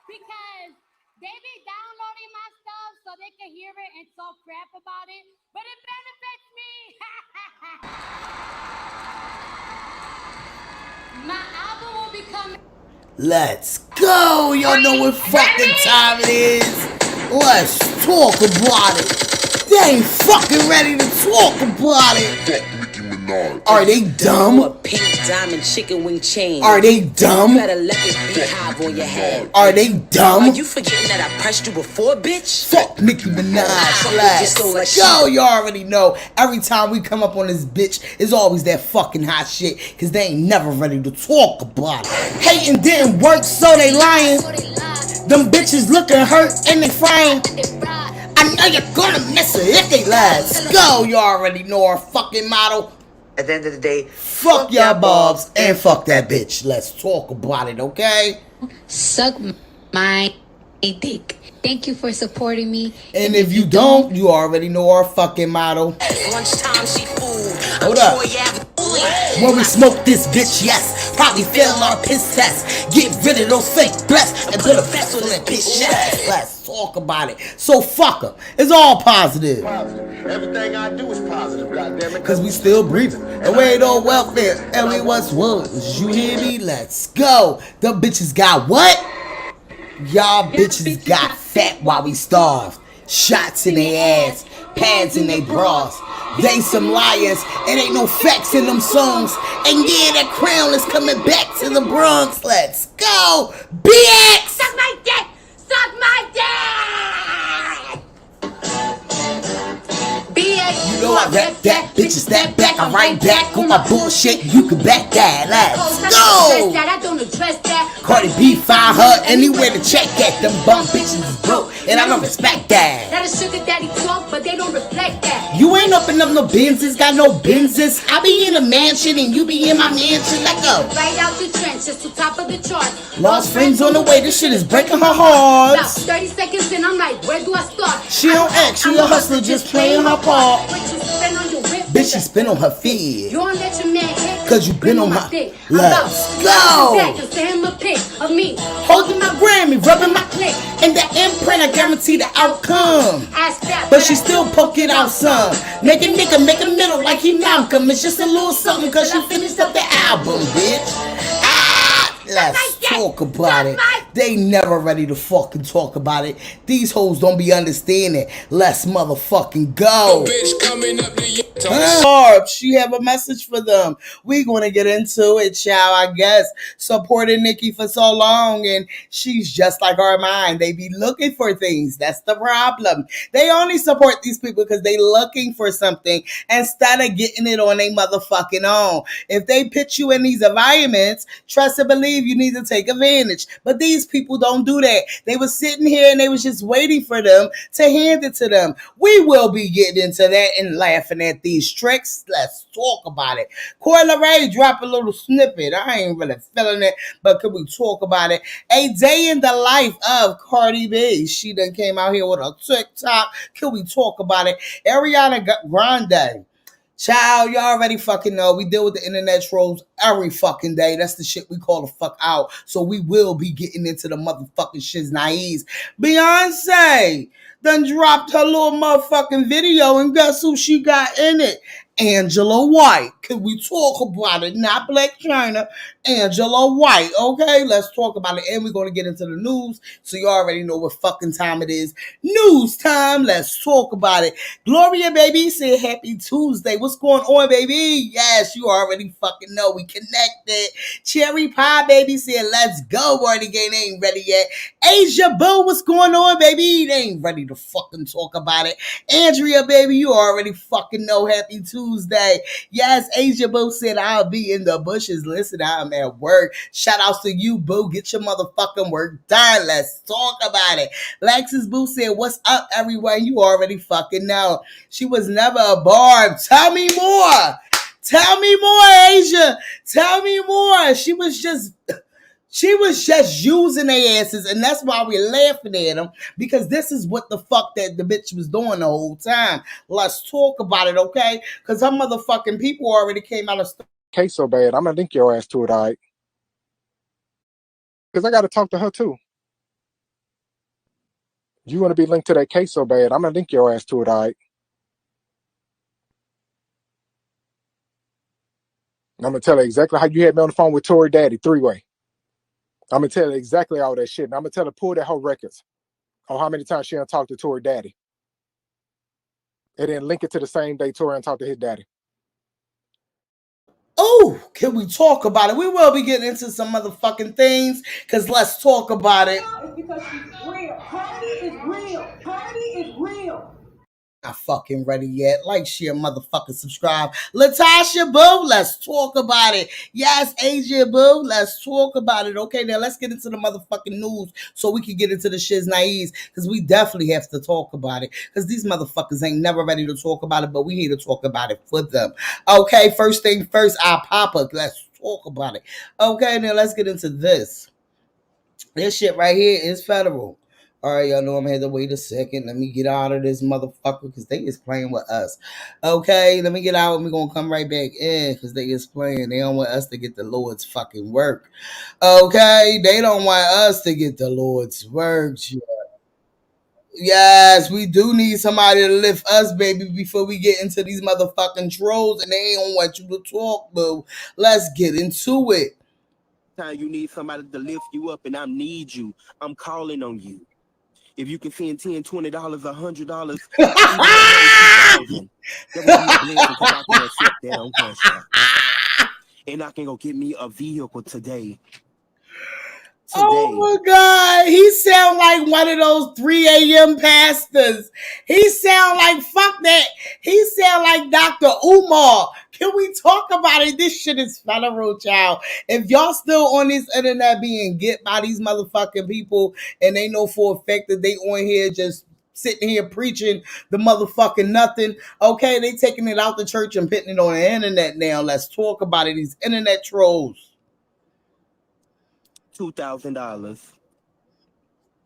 Because they be downloading my stuff so they can hear it and talk crap about it, but it benefits me. My album will be coming. Let's go! Y'all know what fucking time it is. Let's talk about it. They ain't fucking ready to talk about it. Are they dumb? A pink diamond chicken wing chain. Are they dumb? You better let this beehive on your head. Are they dumb? Are you forgetting that I pressed you before, bitch? Fuck Nicki Minaj. Let's go. You already know. Every time we come up on this bitch, it's always that fucking hot shit. Cause they ain't never ready to talk about it. Hating didn't work, so they lying. Them bitches looking hurt and they frying. I know you're gonna miss it if they lie. Let's go. You already know our fucking motto. At the end of the day, fuck y'all bobs and fuck that bitch. Let's talk about it, okay? Suck my dick. Thank you for supporting me. And if you don't, you already know our fucking motto. Lunchtime seafood. Hold up. When we smoke this bitch, yes, probably fail our piss test. Get rid of those fake breasts and put a vessel in bitch chest. Let's talk about it. So fuck them. It's all positive. Everything I do is positive, goddammit. Cause we still breathing. And we ain't on welfare. And we was. You hear me? Let's go. The bitches got what? Y'all bitches got fat while we starved. Shots in their ass, pads in their bras. They some liars, it ain't no facts in them songs. And yeah, that crown is coming back to the Bronx. Let's go, BX! Suck my dick! Suck my dick! BX, you know I rap that, bitches step back, I write back on my bullshit, you can back that. Let's go! I don't address that. Cardi B find her anywhere to check at. Them bum bitches is broke, and I don't respect that. That is sugar daddy talk, but they don't reflect that. You ain't up in them no Benzes, got no Benzes. I be in a mansion and you be in my mansion. Let go. Right out the trenches to top of the chart. Lost friends on the way, this shit is breaking her heart. About 30 seconds and I'm like, where do I start? She don't act, she a hustler just playing her part. What you spend on your whip? Bitch, she spin on her feet. You don't let your man hit. Cause you been on my dick. Let's go. Just send him a pic of me holding my Grammy, rubbing my click. And the imprint, I guarantee the outcome. But she still poke it out some. Make a nigga make a middle like he Malcolm. It's just a little something cause she finished up the album, bitch. Let's talk about it. They never ready to fucking talk about it. These hoes don't be understanding. Let's motherfucking go. Bitch coming up to you. She have a message for them. We gonna get into it, child. I guess supporting Nicki for so long, and she's just like our mind. They be looking for things. That's the problem. They only support these people because they looking for something instead of getting it on their motherfucking own. If they put you in these environments, trust and believe you need to take advantage. But these people don't do that. They was sitting here and they was just waiting for them to hand it to them. We will be getting into that and laughing at these tricks. Let's talk about it. Coi Leray drop a little snippet. I ain't really feeling it, but could we talk about it? A day in the life of Cardi B. She done came out here with a TikTok. Could we talk about it? Ariana Grande Child, you already fucking know. We deal with the internet trolls every fucking day. That's the shit we call the fuck out. So we will be getting into the motherfucking shiz naives. Beyonce done dropped her little motherfucking video, and guess who she got in it? Angela White. Can we talk about it? Not Black China. Angela White. Okay, let's talk about it. And we're going to get into the news. So you already know what fucking time it is. News time. Let's talk about it. Gloria, baby, said happy Tuesday. What's going on, baby? Yes, you already fucking know. We connected. Cherry Pie, baby, said let's go. Word again, they ain't ready yet. Asia Boo, what's going on, baby? They ain't ready to fucking talk about it. Andrea, baby, you already fucking know. Happy Tuesday. Yes, Asia Boo said I'll be in the bushes. Listen, I'm at work. Shout outs to you, Boo. Get your motherfucking work done. Let's talk about it. Lexus Boo said, what's up, everyone? You already fucking know. She was never a barb. Tell me more. Tell me more, Asia. Tell me more. She was just using their asses, and that's why we're laughing at them, because this is what the fuck that the bitch was doing the whole time. Let's talk about it, okay? Because her motherfucking people already came out of case so bad, I'm gonna link your ass to it, all right? Because I gotta talk to her too. You want to be linked to that case so bad, I'm gonna link your ass to it, all right? I'm gonna tell her exactly how you had me on the phone with Tory Daddy, three-way. I'm gonna tell her exactly all that shit, and I'm gonna tell her pull that whole records on how many times she done talked to Tory Daddy, and then link it to the same day Tory talked to his daddy. Oh, can we talk about it? We will be getting into some motherfucking things, because let's talk about it. It's because she's real. Cardi is real. Cardi is real. Not fucking ready yet. Like, share, motherfucking subscribe. Latasha Boo, let's talk about it. Yes, Asia Boo, let's talk about it. Okay, now let's get into the motherfucking news so we can get into the shiz naives, because we definitely have to talk about it, because these motherfuckers ain't never ready to talk about it, but we here to talk about it for them. Okay, first thing first, our papa, let's talk about it. Okay, now let's get into this. This shit right here is federal. All right, y'all know I'm going to have to wait a second. Let me get out of this motherfucker, because they is playing with us. Okay, let me get out, and we're going to come right back in, because they is playing. They don't want us to get the Lord's fucking work. Okay, they don't want us to get the Lord's work. Yes, we do need somebody to lift us, baby, before we get into these motherfucking trolls, and they don't want you to talk, boo. Let's get into it. Time you need somebody to lift you up, and I need you. I'm calling on you. If you can send $10, $20, $100, even $1,000, that would be a blessing, because I can accept that on Cash App. And I can go get me a vehicle today. Oh my God, he sound like one of those 3 a.m. pastors. He sound like, fuck that. He sound like Dr. Umar. Can we talk about it? This shit is federal, child. If y'all still on this internet being get by these motherfucking people, and they know for a fact that they on here just sitting here preaching the motherfucking nothing, okay, they taking it out the church and putting it on the internet now. Let's talk about it. These internet trolls. $2,000.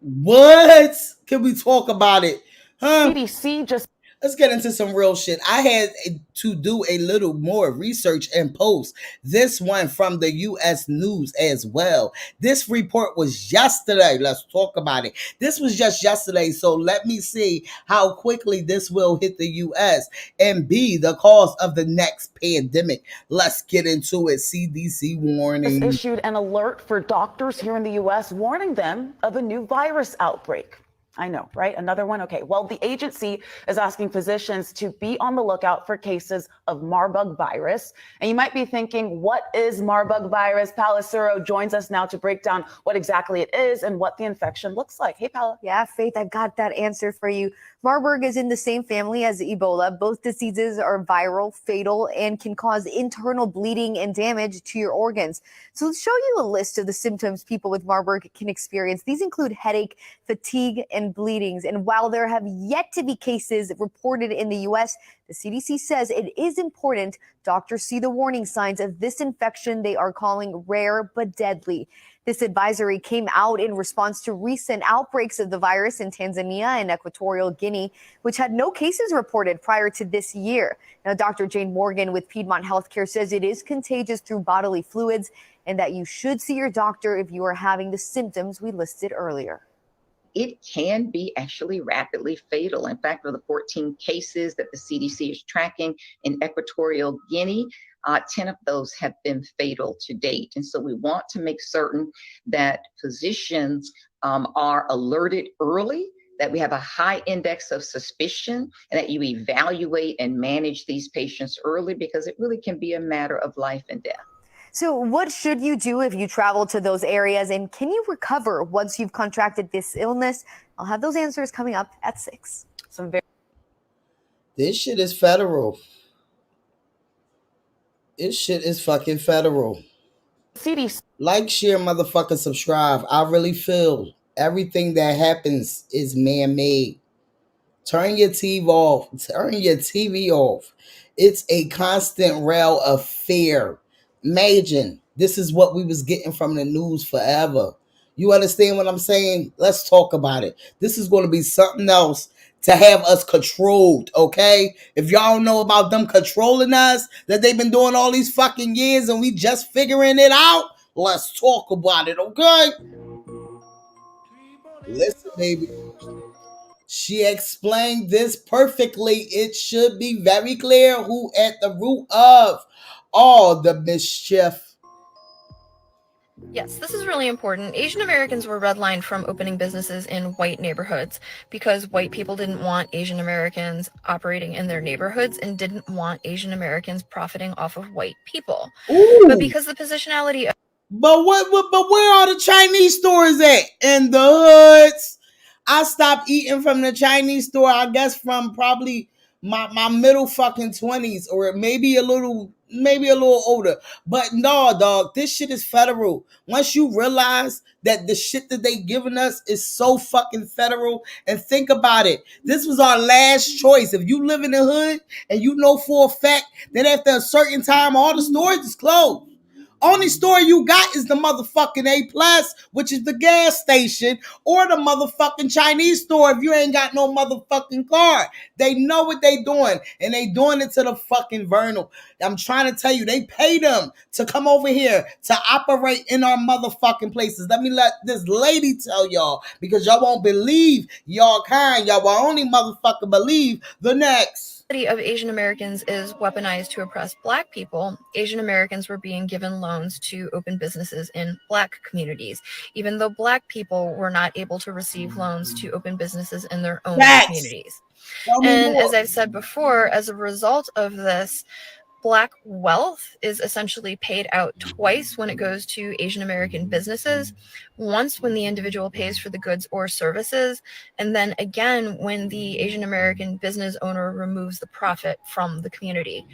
What? Can we talk about it? Huh? CDC just Let's get into some real shit. I had to do a little more research and post this one from the U.S. News as well. This report was yesterday. Let's talk about it. This was just yesterday, so let me see how quickly this will hit the U.S. and be the cause of the next pandemic. Let's get into it. CDC warning. issued an alert for doctors here in the U.S. warning them of a new virus outbreak. I know, right? Another one? Okay. Well, the agency is asking physicians to be on the lookout for cases of Marburg virus. And you might be thinking, what is Marburg virus? Paula Suro joins us now to break down what exactly it is and what the infection looks like. Hey, Paula. Yeah, Faith, I've got that answer for you. Marburg is in the same family as Ebola. Both diseases are viral, fatal, and can cause internal bleeding and damage to your organs. So let's show you a list of the symptoms people with Marburg can experience. These include headache, fatigue, and bleedings. And while there have yet to be cases reported in the U.S., the CDC says it is important doctors see the warning signs of this infection they are calling rare but deadly. This advisory came out in response to recent outbreaks of the virus in Tanzania and Equatorial Guinea, which had no cases reported prior to this year. Now, Dr. Jane Morgan with Piedmont Healthcare says it is contagious through bodily fluids and that you should see your doctor if you are having the symptoms we listed earlier. It can be actually rapidly fatal. In fact, for the 14 cases that the CDC is tracking in Equatorial Guinea, 10 of those have been fatal to date. And so we want to make certain that physicians are alerted early, that we have a high index of suspicion, and that you evaluate and manage these patients early, because it really can be a matter of life and death. So what should you do if you travel to those areas, and can you recover once you've contracted this illness? I'll have those answers coming up at 6. This shit is federal. This shit is fucking federal. CDC. Like, share, motherfucker, subscribe. I really feel everything that happens is man-made. Turn your TV off. Turn your TV off. It's a constant rail of fear. Imagine this is what we was getting from the news forever. You understand what I'm saying? Let's talk about it. This is going to be something else to have us controlled, okay? If y'all know about them controlling us, that they've been doing all these fucking years and we just figuring it out, let's talk about it, okay? Listen, baby. She explained this perfectly. It should be very clear who at the root of all the mischief. Yes, this is really important. Asian Americans were redlined from opening businesses in white neighborhoods because white people didn't want Asian Americans operating in their neighborhoods and didn't want Asian Americans profiting off of white people. Ooh. But because the positionality of... But where are the Chinese stores at? In the hoods. I stopped eating from the Chinese store, I guess, from probably my middle fucking 20s, or maybe a little older. But no, dog, this shit is federal. Once you realize that the shit that they giving us is so fucking federal, and think about it, this was our last choice. If you live in the hood and you know for a fact that after a certain time all the stores is closed, only store you got is the motherfucking A+, which is the gas station, or the motherfucking Chinese store if you ain't got no motherfucking card. They know what they doing, and they doing it to the fucking Vernal. I'm trying to tell you, they pay them to come over here to operate in our motherfucking places. Let me let this lady tell y'all, because y'all won't believe y'all kind. Y'all will only motherfucking believe the next. Of Asian Americans is weaponized to oppress Black people. Asian Americans were being given loans to open businesses in Black communities, even though Black people were not able to receive loans to open businesses in their own communities. And as I've said before, as a result of this, Black wealth is essentially paid out twice when it goes to Asian American businesses. Once when the individual pays for the goods or services, and then again when the Asian American business owner removes the profit from the community.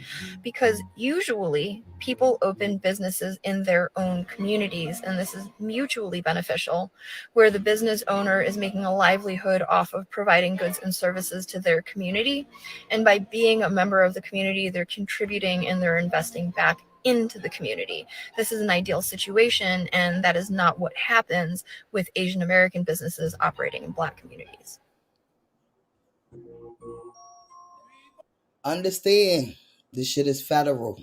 Because usually people open businesses in their own communities, and this is mutually beneficial, where the business owner is making a livelihood off of providing goods and services to their community. And by being a member of the community, they're contributing and they're investing back into the community. This is an ideal situation, and that is not what happens with Asian American businesses operating in Black communities. Understand, this shit is federal.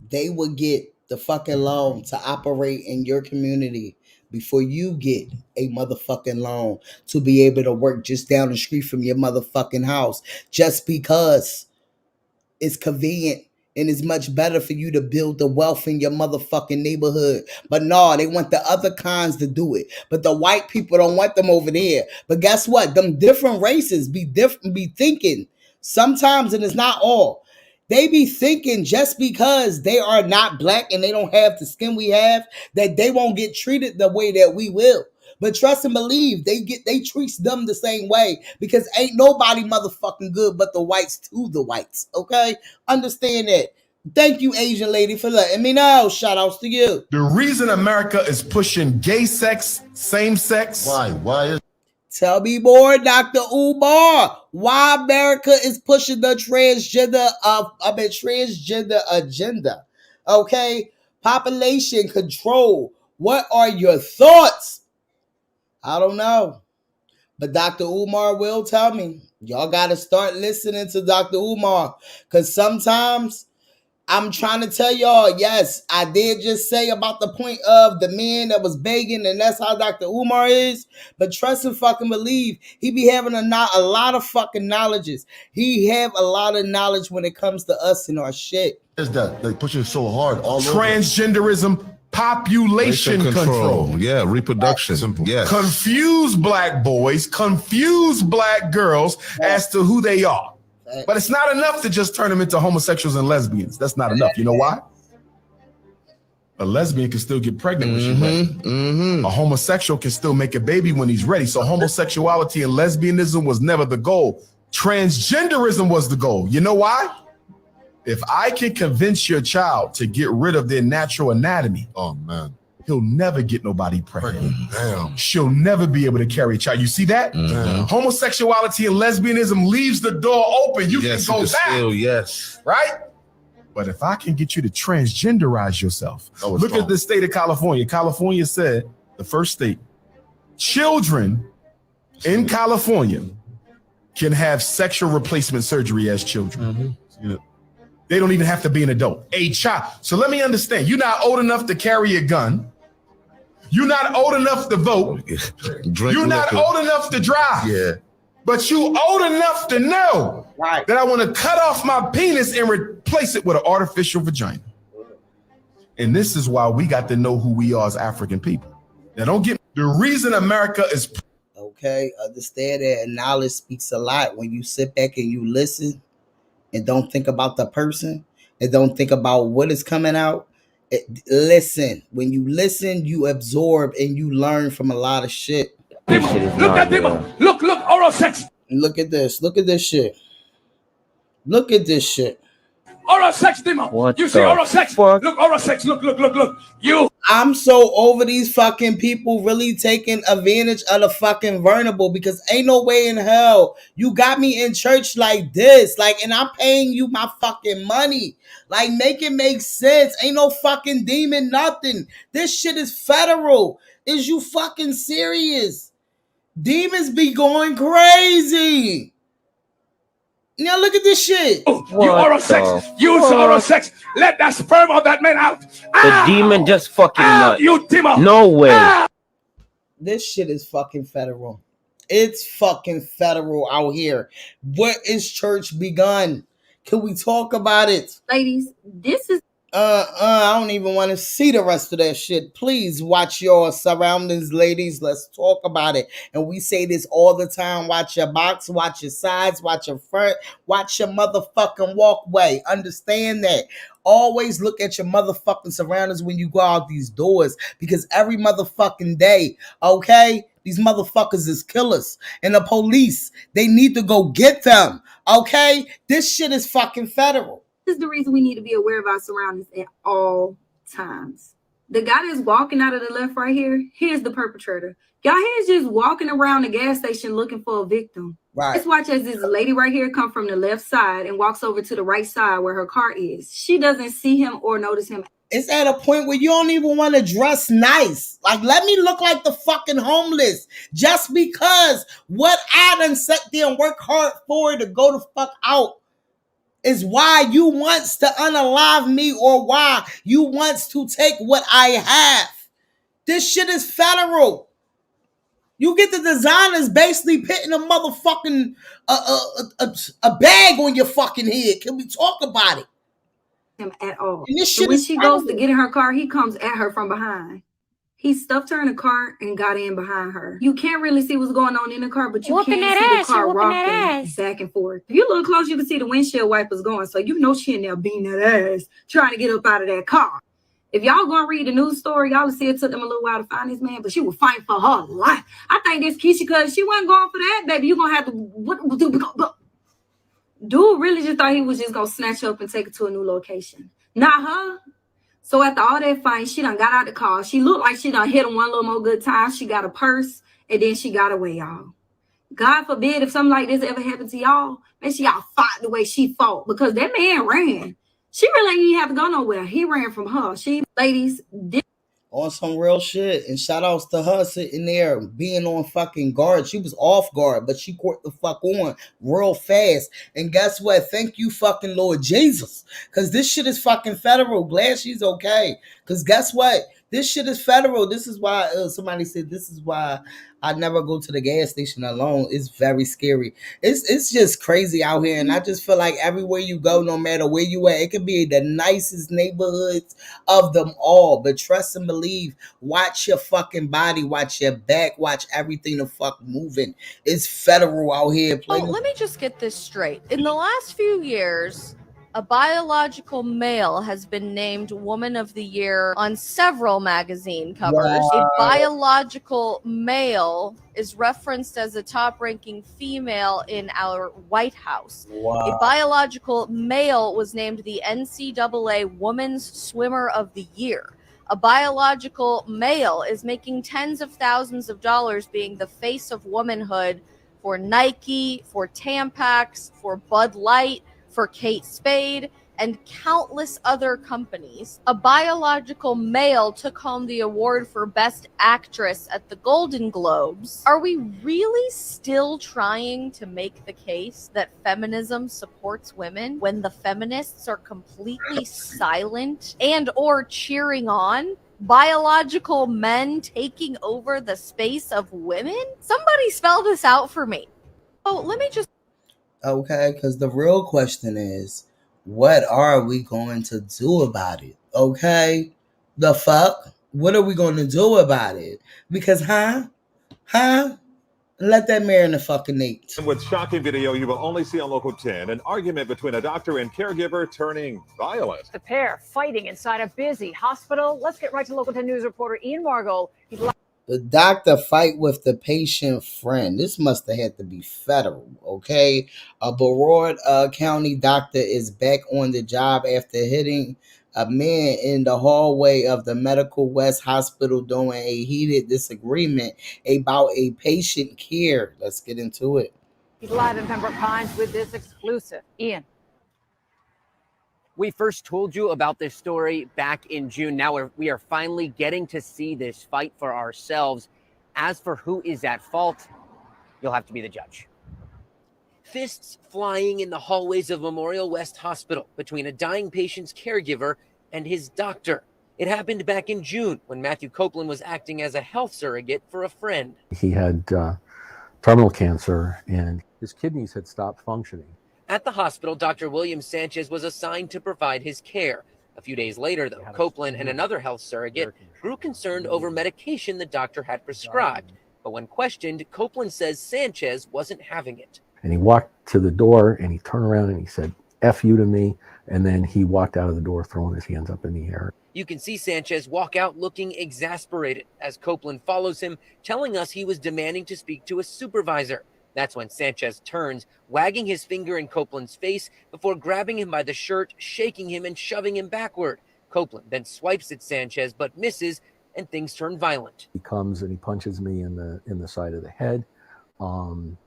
They would get the fucking loan to operate in your community before you get a motherfucking loan to be able to work just down the street from your motherfucking house, just because it's convenient and it's much better for you to build the wealth in your motherfucking neighborhood. But no, they want the other kinds to do it. But the white people don't want them over there. But guess what? Them different races be thinking sometimes, and it's not all. They be thinking just because they are not Black and they don't have the skin we have, that they won't get treated the way that we will. But trust and believe, they treat them the same way, because ain't nobody motherfucking good but the whites to the whites, okay? Understand that. Thank you, Asian lady, for letting me know. Shout outs to you. The reason America is pushing gay sex, same sex. Why? Tell me more, Dr. Umar. Why America is pushing the transgender agenda, okay? Population control. What are your thoughts? I don't know. But Dr. Umar will tell me. Y'all got to start listening to Dr. Umar. Because sometimes I'm trying to tell y'all, yes, I did just say about the point of the man that was begging, and that's how Dr. Umar is. But trust and fucking believe, he be having a lot of fucking knowledges. He have a lot of knowledge when it comes to us and our shit. Is that they pushing so hard all transgenderism, population control. Yeah, reproduction. Simple. Yes. Confuse black boys, confuse black girls as to who they are. But it's not enough to just turn them into homosexuals and lesbians. That's not enough. You know why? A lesbian can still get pregnant when she's ready. A homosexual can still make a baby when he's ready. So homosexuality and lesbianism was never the goal. Transgenderism was the goal. You know why? If I can convince your child to get rid of their natural anatomy, oh man, he'll never get nobody pregnant. Damn. She'll never be able to carry a child. You see that? Homosexuality and lesbianism leaves the door open. You can go back. Still, yes. Right? But if I can get you to transgenderize yourself, look at the state of California. California said, the first state, children in California can have sexual replacement surgery as children. You know, they don't even have to be an adult. A child. So let me understand. You're not old enough to carry a gun. You're not old enough to vote. You're not old enough to drive. Yeah. But you old enough to know that I want to cut off my penis and replace it with an artificial vagina. And this is why we got to know who we are as African people. Now, don't get the reason America is. Okay, understand that knowledge speaks a lot when you sit back and you listen and don't think about the person and don't think about what is coming out. Listen. When you listen, you absorb and you learn from a lot of shit. Look at them. Look, oral sex. Look at this. Look at this shit. Look at this shit. Oral sex, Dima. What you see oral sex? Fuck? Look, oral sex. Look. You. I'm so over these fucking people really taking advantage of the fucking vulnerable, because ain't no way in hell you got me in church like this. Like, and I'm paying you my fucking money. Like, make it make sense. Ain't no fucking demon, nothing. This shit is federal. Is you fucking serious? Demons be going crazy. Now look at this shit. You oral sex. Use oral sex. Let that sperm of that man out. The demon just fucking nut. You demon. No way. This shit is fucking federal. It's fucking federal out here. What is church begun? Can we talk about it? Ladies, this is I don't even want to see the rest of that shit. Please watch your surroundings, ladies. Let's talk about it. And we say this all the time. Watch your box, watch your sides, watch your front, watch your motherfucking walkway. Understand that. Always look at your motherfucking surroundings when you go out these doors, because every motherfucking day, okay, these motherfuckers is killers. And the police, they need to go get them. Okay? This shit is fucking federal. This is the reason we need to be aware of our surroundings at all times. The guy that's walking out of the left right here, here's the perpetrator. Y'all here's just walking around the gas station looking for a victim. Right. Let's watch as this lady right here come from the left side and walks over to the right side where her car is. She doesn't see him or notice him. It's at a point where you don't even want to dress nice. Like, let me look like the fucking homeless just because what I done sat there and work hard for to go the fuck out is why you wants to unalive me, or why you wants to take what I have. This shit is federal. You get the designers basically putting a motherfucking a bag on your fucking head. Can we talk about it? Him at all. And this So shit when is she federal. goes to get in her car, he comes at her from behind. He stuffed her in the car and got in behind her. You can't really see what's going on in the car, but you Whooping can that see ass, the car you're whooping that rocking ass. back and forth. If you look close, you can see the windshield wipers going. So you know she in there beating that ass, trying to get up out of that car. If y'all gonna read the news story, y'all will see it took them a little while to find this man, but she was fighting for her life. I think this Keisha, because she wasn't going for that, baby. You gonna have to. Dude really just thought he was just gonna snatch her up and take her to a new location. Not her. So after all that fight, she done got out the car. She looked like she done hit him one little more good time. She got a purse, and then she got away, y'all. God forbid if something like this ever happened to y'all, make sure y'all fought the way she fought, because that man ran. She really didn't have to go nowhere. He ran from her. Ladies, On some real shit. And shout outs to her sitting there being on fucking guard. She was off guard, but she caught the fuck on real fast. And guess what? Thank you, fucking Lord Jesus. Because this shit is fucking federal. Glad she's okay. Because guess what? This shit is federal. This is why somebody said this is why I never go to the gas station alone. It's very scary. It's just crazy out here. And I just feel like everywhere you go, no matter where you at, it could be the nicest neighborhoods of them all. But trust and believe, watch your fucking body, watch your back, watch everything the fuck moving. It's federal out here. Oh, let me just get this straight. In the last few years, a biological male has been named Woman of the Year on several magazine covers. Wow. A biological male is referenced as a top-ranking female in our White House. Wow. A biological male was named the NCAA Women's Swimmer of the Year. A biological male is making tens of thousands of dollars being the face of womanhood for Nike, for Tampax, for Bud Light, for Kate Spade, and countless other companies. A biological male took home the award for Best Actress at the Golden Globes. Are we really still trying to make the case that feminism supports women when the feminists are completely silent and or cheering on biological men taking over the space of women? Somebody spell this out for me. Oh, let me just... Okay, because the real question is, what are we going to do about it? Okay? The fuck? What are we going to do about it? Because, let that marinate fucking eat. And with shocking video you will only see on Local 10, an argument between a doctor and caregiver turning violent. The pair fighting inside a busy hospital. Let's get right to Local 10 News reporter Ian Margot. The doctor fight with the patient friend. This must have had to be federal, okay? A Broward County doctor is back on the job after hitting a man in the hallway of the Medical West Hospital during a heated disagreement about a patient care. Let's get into it. He's live in Pembroke Pines with this exclusive. Ian. We first told you about this story back in June. Now we are finally getting to see this fight for ourselves. As for who is at fault, you'll have to be the judge. Fists flying in the hallways of Memorial West Hospital between a dying patient's caregiver and his doctor. It happened back in June when Matthew Copeland was acting as a health surrogate for a friend. He had terminal cancer and his kidneys had stopped functioning. At the hospital, Dr. William Sanchez was assigned to provide his care. A few days later, though, Copeland and another health surrogate grew concerned over medication the doctor had prescribed. But when questioned, Copeland says Sanchez wasn't having it. And he walked to the door and he turned around and he said, F you to me. And then he walked out of the door throwing his hands up in the air. You can see Sanchez walk out looking exasperated as Copeland follows him, telling us he was demanding to speak to a supervisor. That's when Sanchez turns, wagging his finger in Copeland's face before grabbing him by the shirt, shaking him and shoving him backward. Copeland then swipes at Sanchez but misses, and things turn violent. He comes and he punches me in the side of the head, and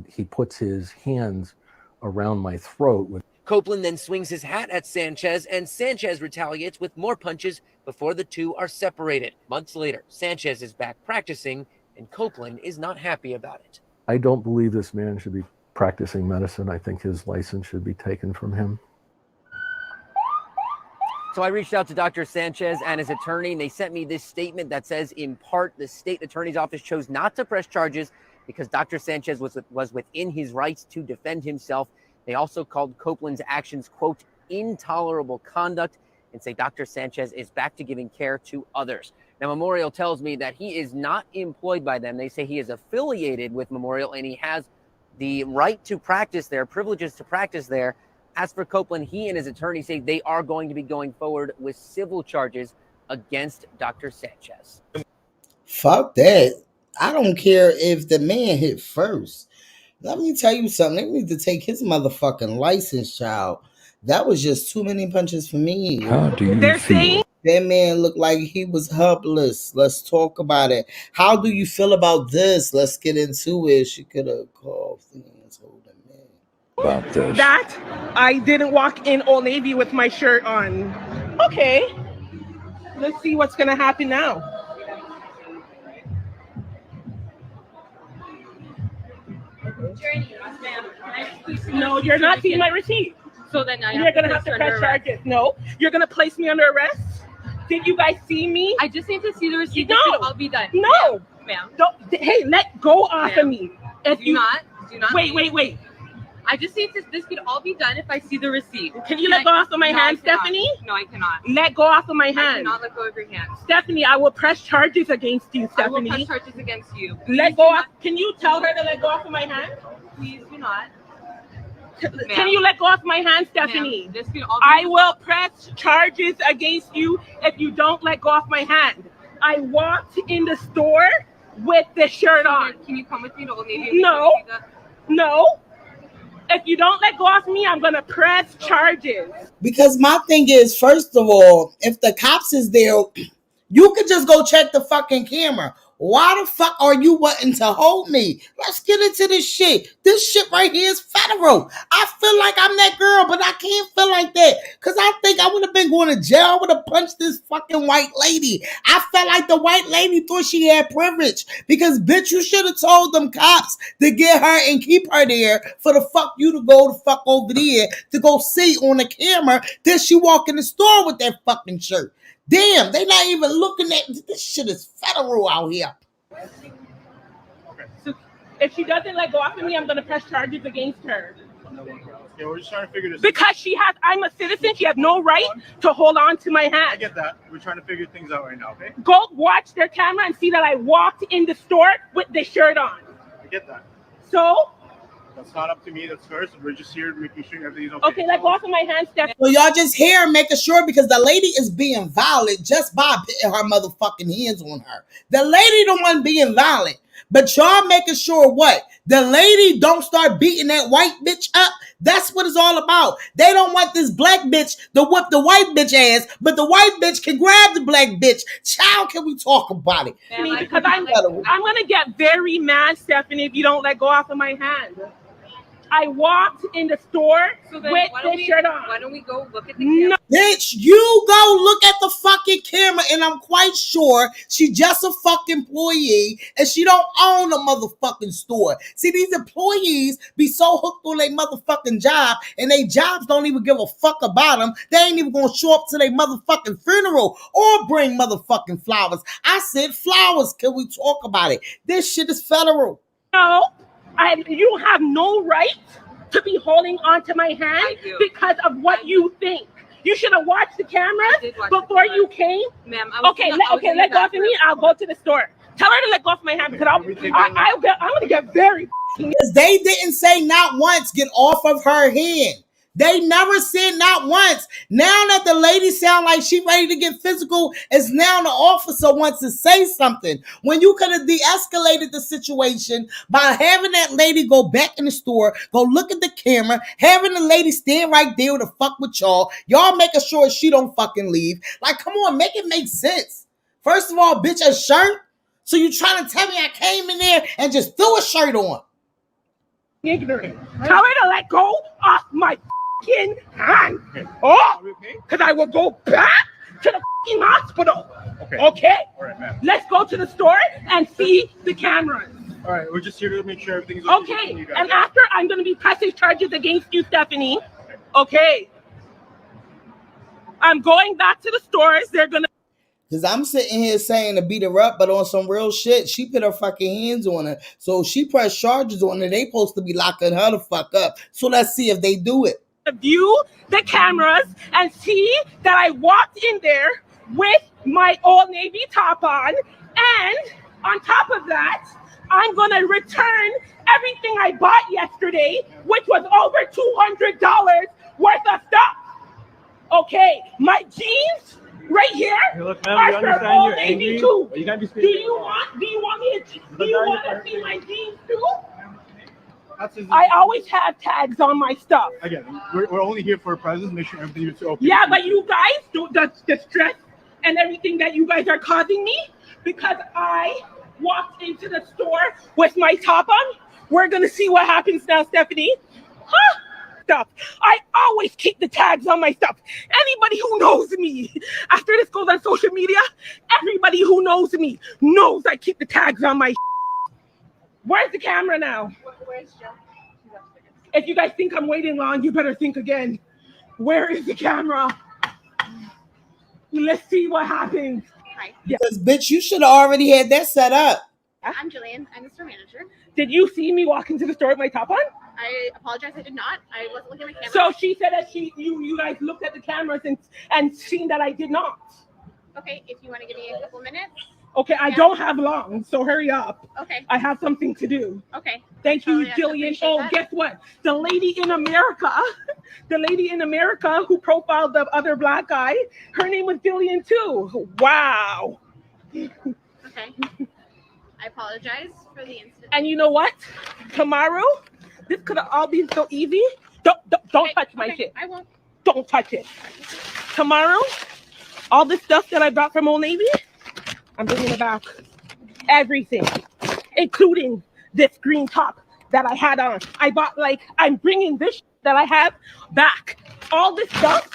he puts his hands around my throat. Copeland then swings his hat at Sanchez, and Sanchez retaliates with more punches before the two are separated. Months later, Sanchez is back practicing, and Copeland is not happy about it. I don't believe this man should be practicing medicine. I think his license should be taken from him. So I reached out to Dr. Sanchez and his attorney, and they sent me this statement that says, in part, the state attorney's office chose not to press charges because Dr. Sanchez was within his rights to defend himself. They also called Copeland's actions, quote, intolerable conduct, and say Dr. Sanchez is back to giving care to others. Now, Memorial tells me that he is not employed by them. They say he is affiliated with Memorial and he has the right to practice there, privileges to practice there. As for Copeland, he and his attorney say they are going to be going forward with civil charges against Dr. Sanchez. Fuck that. I don't care if the man hit first. Let me tell you something. They need to take his motherfucking license, child. That was just too many punches for me. How do you feel? That man looked like he was helpless. Let's talk about it. How do you feel about this? Let's get into it. She could have called things holding me. About this. That I didn't walk in Old Navy with my shirt on. Okay. let's see what's gonna happen now. No, you're not seeing my receipt. So then you're gonna have to press charges. No, you're gonna place me under arrest. Did you guys see me? I just need to see the receipt. No, I'll be done. No, ma'am. Don't. Hey, let go off of me. If Do not. Wait. I just need to. This could all be done if I see the receipt. Can you let go off of my hand, Stephanie? No, I cannot. Let go off of my I hand. cannot let go of your hand. Stephanie, I will press charges against you, I will Stephanie. press charges against you. Let go off. Can you tell her to let go off of my hand? Please do not. Can you let go off my hand, Stephanie? This could all be I will press charges against you if you don't let go off my hand. I walked in the store with the shirt on. Can you come with me to Old Navy? No. If you don't let go of me, I'm gonna press charges. Because my thing is, first of all, if the cops is there, you could just go check the fucking camera. Why the fuck are you wanting to hold me? Let's get into this shit. This shit right here is federal. I feel like I'm that girl, but I can't feel like that. Because I think I would have been going to jail. I would have punched this fucking white lady. I felt like the white lady thought she had privilege. Because, bitch, you should have told them cops to get her and keep her there for the fuck you to go the fuck over there to go see on the camera that she walk in the store with that fucking shirt. Damn, they not even looking at this shit is federal out here. Okay. So if she doesn't let go off of me, I'm gonna press charges against her. Yeah, we're just trying to figure this out. Because I'm a citizen, she has no right to hold on to my hand. I get that. We're trying to figure things out right now, okay? Go watch their camera and see that I walked in the store with the shirt on. I get that. So? That's not up to me, that's first. We're just here making sure everything's okay. Okay, let go off of my hand, Stephanie. So y'all just here making sure because the lady is being violent just by putting her motherfucking hands on her. The lady the one being violent. But y'all making sure what? The lady don't start beating that white bitch up. That's what it's all about. They don't want this black bitch to whip the white bitch ass, but the white bitch can grab the black bitch. Child, can we talk about it? Because I'm gonna get very mad, Stephanie, if you don't let go off of my hand. I walked in the store with this shirt on. Why don't we go look at the camera? Bitch, you go look at the fucking camera, and I'm quite sure she just a fucking employee and she don't own a motherfucking store. See, these employees be so hooked on their motherfucking job, and their jobs don't even give a fuck about them. They ain't even gonna show up to their motherfucking funeral or bring motherfucking flowers. I said flowers. Can we talk about it? This shit is federal. No. You have no right to be holding onto my hand because of what you think. You should have watched the cameras before you came. Ma'am, let go of me. I'll go to the store. Tell her to let go of my hand because I'm gonna get very. Because they didn't say not once get off of her hand. They never said not once. Now that the lady sound like she ready to get physical, is now the officer wants to say something. When you could have de-escalated the situation by having that lady go back in the store, go look at the camera, having the lady stand right there to fuck with y'all making sure she don't fucking leave. Like, come on, make it make sense. First of all, bitch, a shirt? So you trying to tell me I came in there and just threw a shirt on? Ignorant. Tell her to let go off my hand. Oh, because I will go back to the hospital. Okay? All right, ma'am. Let's go to the store and see the cameras. All right, we're just here to make sure everything's okay. And after, I'm going to be pressing charges against you, Stephanie. Okay. I'm going back to the stores. They're going to. Because I'm sitting here saying to beat her up, but on some real shit, she put her fucking hands on her. So she pressed charges on her. They supposed to be locking her the fuck up. So let's see if they do it. View the cameras and see that I walked in there with my Old Navy top on, and on top of that, I'm gonna return everything I bought yesterday, which was over $200 worth of stuff. Okay, my jeans right here are for Old Navy too. Do you want me to see my jeans too? I always have tags on my stuff. Again, we're only here for a presence, make sure everything is okay. Yeah, but you guys do the stress and everything that you guys are causing me because I walked into the store with my top on. We're gonna see what happens now, Stephanie. Huh? stuff. I always keep the tags on my stuff. Anybody who knows me, after this goes on social media, everybody who knows me knows I keep the tags on my. Where's the camera now? Where's Joe? If you guys think I'm waiting long, you better think again. Where is the camera? Let's see what happens. Hi. Because, bitch, you should have already had that set up. I'm Jillian. I'm the store manager. Did you see me walk into the store with my top on? I apologize. I did not. I wasn't looking at the camera. So she said that you guys looked at the cameras and seen that I did not. Okay, if you want to give me a couple minutes. Okay, I don't have long, so hurry up. Okay. I have something to do. Okay. Thank you, Jillian. Oh, that. Guess what? The lady in America who profiled the other black guy, her name was Jillian too. Wow. Okay. I apologize for the incident. And you know what? Tomorrow, this could have all been so easy. Don't touch my shit. I won't. Don't touch it. Tomorrow, all this stuff that I brought from Old Navy, I'm bringing it back. Everything, including this green top that I had on. I'm bringing this that I have back. All this stuff,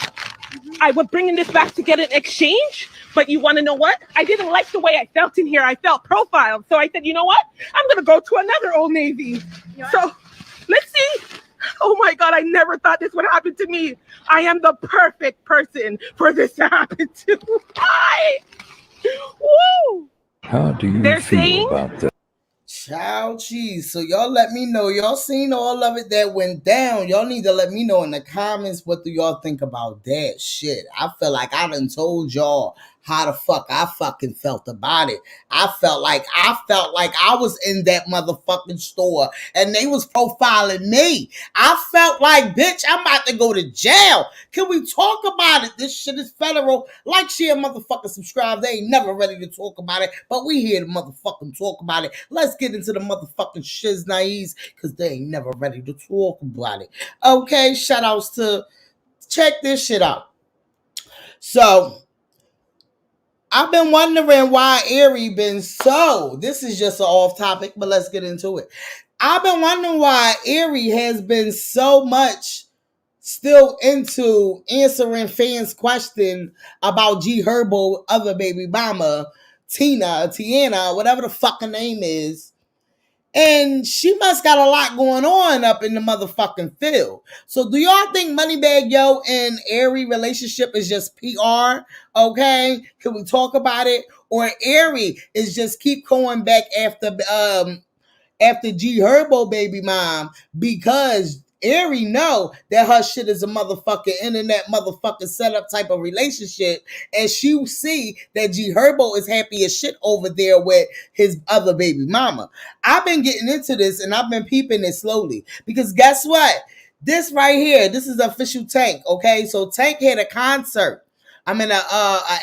I was bringing this back to get an exchange. But you want to know what? I didn't like the way I felt in here. I felt profiled. So I said, you know what? I'm going to go to another Old Navy. So let's see. Oh my God, I never thought this would happen to me. I am the perfect person for this to happen to. Hi. Woo! How do you feel about that? Child cheese. So y'all let me know. Y'all seen all of it that went down. Y'all need to let me know in the comments what do y'all think about that shit. I feel like I done told y'all how the fuck I fucking felt about it. I felt like I was in that motherfucking store and they was profiling me. I felt like, bitch, I'm about to go to jail. Can we talk about it? This shit is federal. Like, share, motherfucking subscribe. They ain't never ready to talk about it, but we here to motherfucking talk about it. Let's get into the motherfucking shiznai's because they ain't never ready to talk about it. Okay, shout outs to check this shit out. So I've been wondering why Ari been so. This is just an off topic, but let's get into it. I've been wondering why Ari has been so much still into answering fans' question about G Herbo, other baby mama, Tiana, whatever the fucking name is. And she must got a lot going on up in the motherfucking field. So do y'all think Moneybagg Yo and Ari relationship is just PR? Okay, can we talk about it? Or Ari is just keep going back after G Herbo baby mom because Ari know that her shit is a motherfucking internet motherfucking setup type of relationship, and she see that G Herbo is happy as shit over there with his other baby mama. I've been getting into this and I've been peeping it slowly because guess what? This right here, this is official Tank. Okay, so Tank had a concert. I'm in a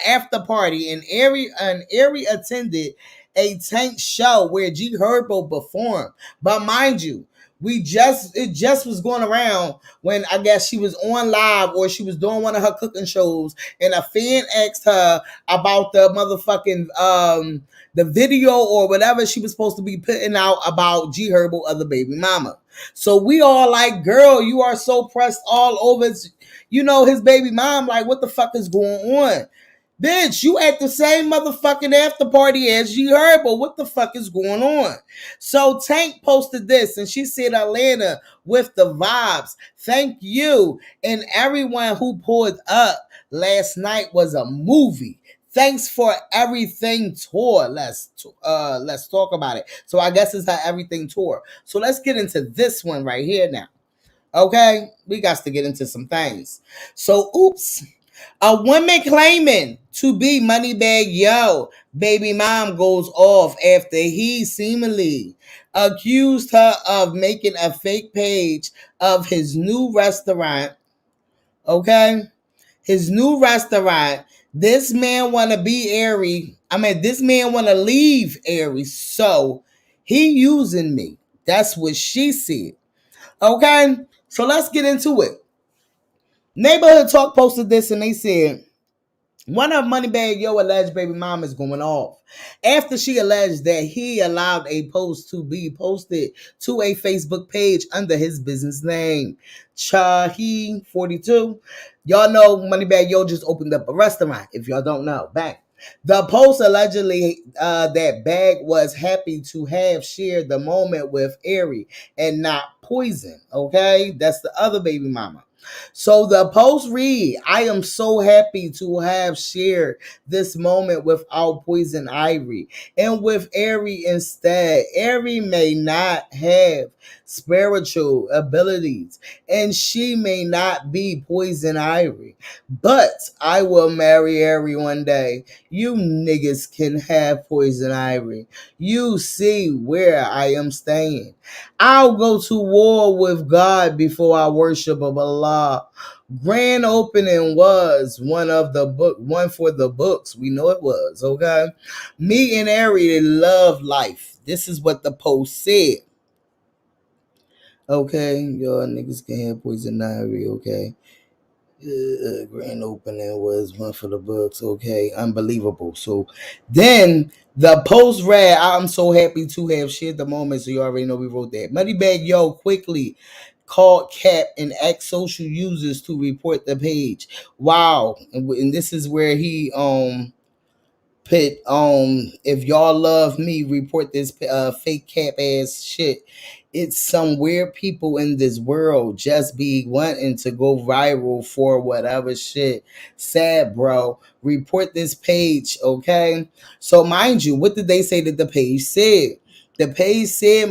after party, and Ari attended a Tank show where G Herbo performed. But mind you, it just was going around when I guess she was on live or she was doing one of her cooking shows, and a fan asked her about the motherfucking the video or whatever she was supposed to be putting out about G Herbo other baby mama. So we all like, girl, you are so pressed all over, his baby mom. Like, what the fuck is going on? Bitch, you at the same motherfucking after party as G Herbo. What the fuck is going on? So Tank posted this and she said, Atlanta with the vibes. Thank you. And everyone who pulled up last night was a movie. Thanks for everything tour. Let's talk about it. So I guess it's her everything tour. So let's get into this one right here now. Okay? We got to get into some things. So, oops. A woman claiming to be Moneybagg Yo baby mom goes off after he seemingly accused her of making a fake page of his new restaurant. Okay? His new restaurant. This man want to be Ari. This man want to leave Ari. So he using me. That's what she said. Okay? So let's get into it. Neighborhood Talk posted this and they said, One of Moneybagg Yo alleged baby mama is going off after she alleged that he allowed a post to be posted to a Facebook page under his business name, Chahi42. Y'all know Moneybagg Yo just opened up a restaurant. If y'all don't know, bang. The post allegedly that Bag was happy to have shared the moment with Ari and not Poison. Okay, that's the other baby mama. So the post read, I am so happy to have shared this moment without Poison Ivory and with Ari instead. Ari may not have spiritual abilities and she may not be Poison Ivory, but I will marry Ari one day. You niggas can have Poison Ivory. You see where I am staying. I'll go to war with God before I worship of Allah. Grand opening was one for the books. We know it was, okay? Me and Ari love life. This is what the post said. Okay, y'all niggas can have Poison Ivy, okay? Grand opening was one for the books. Okay, unbelievable. So then the post read, I'm so happy to have shared the moment. So you already know we wrote that. Moneybagg Yo quickly called Cap and asked social users to report the page. Wow. And this is where he put if y'all love me, report this fake Cap ass shit. It's some weird people in this world just be wanting to go viral for whatever shit. Sad, bro. Report this page, okay? So mind you, what did they say that the page said? The page said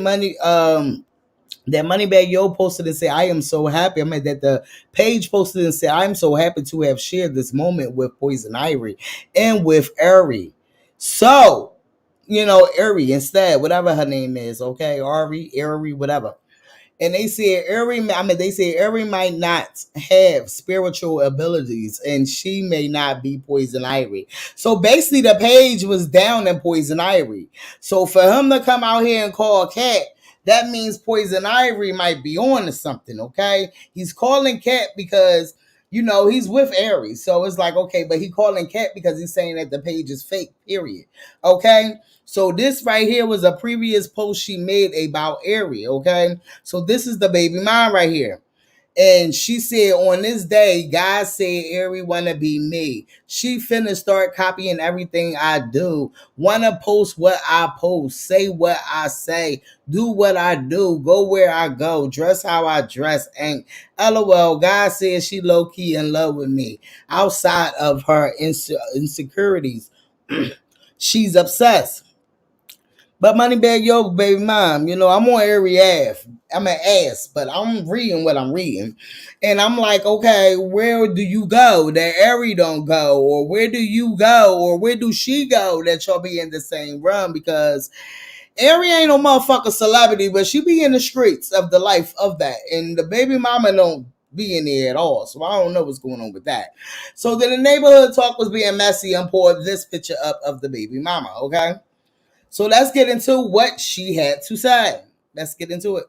that Moneybagg Yo posted and said, I am so happy. I mean, that the page posted and said, I'm so happy to have shared this moment with Poison Ivory and with Ari. So, Ari instead, whatever her name is, okay? Ari, whatever. And they said Ari might not have spiritual abilities and she may not be Poison Ivory. So basically the page was down in Poison Ivory. So for him to come out here and call Cat, that means Poison Ivory might be on to something, okay? He's calling Cat because he's with Ari. So it's like, okay, but he calling Cat because he's saying that the page is fake, period. Okay? So this right here was a previous post she made about Ari, okay? So this is the baby mom right here. And she said, on this day, God said, Ari wanna be me. She finna start copying everything I do. Wanna post what I post, say what I say, do what I do, go where I go, dress how I dress. And LOL, God said she low-key in love with me. Outside of her insecurities, she's obsessed. But Moneybagg Yo, baby mom, I'm on every ass. I'm an ass, but I'm reading what I'm reading. And I'm like, okay, where do you go that Ari don't go? Or where do you go? Or where do she go that y'all be in the same room? Because Ari ain't no motherfucker celebrity, but she be in the streets of the life of that. And the baby mama don't be in there at all. So I don't know what's going on with that. So then the neighborhood talk was being messy and poured this picture up of the baby mama, okay? So let's get into what she had to say. Let's get into it.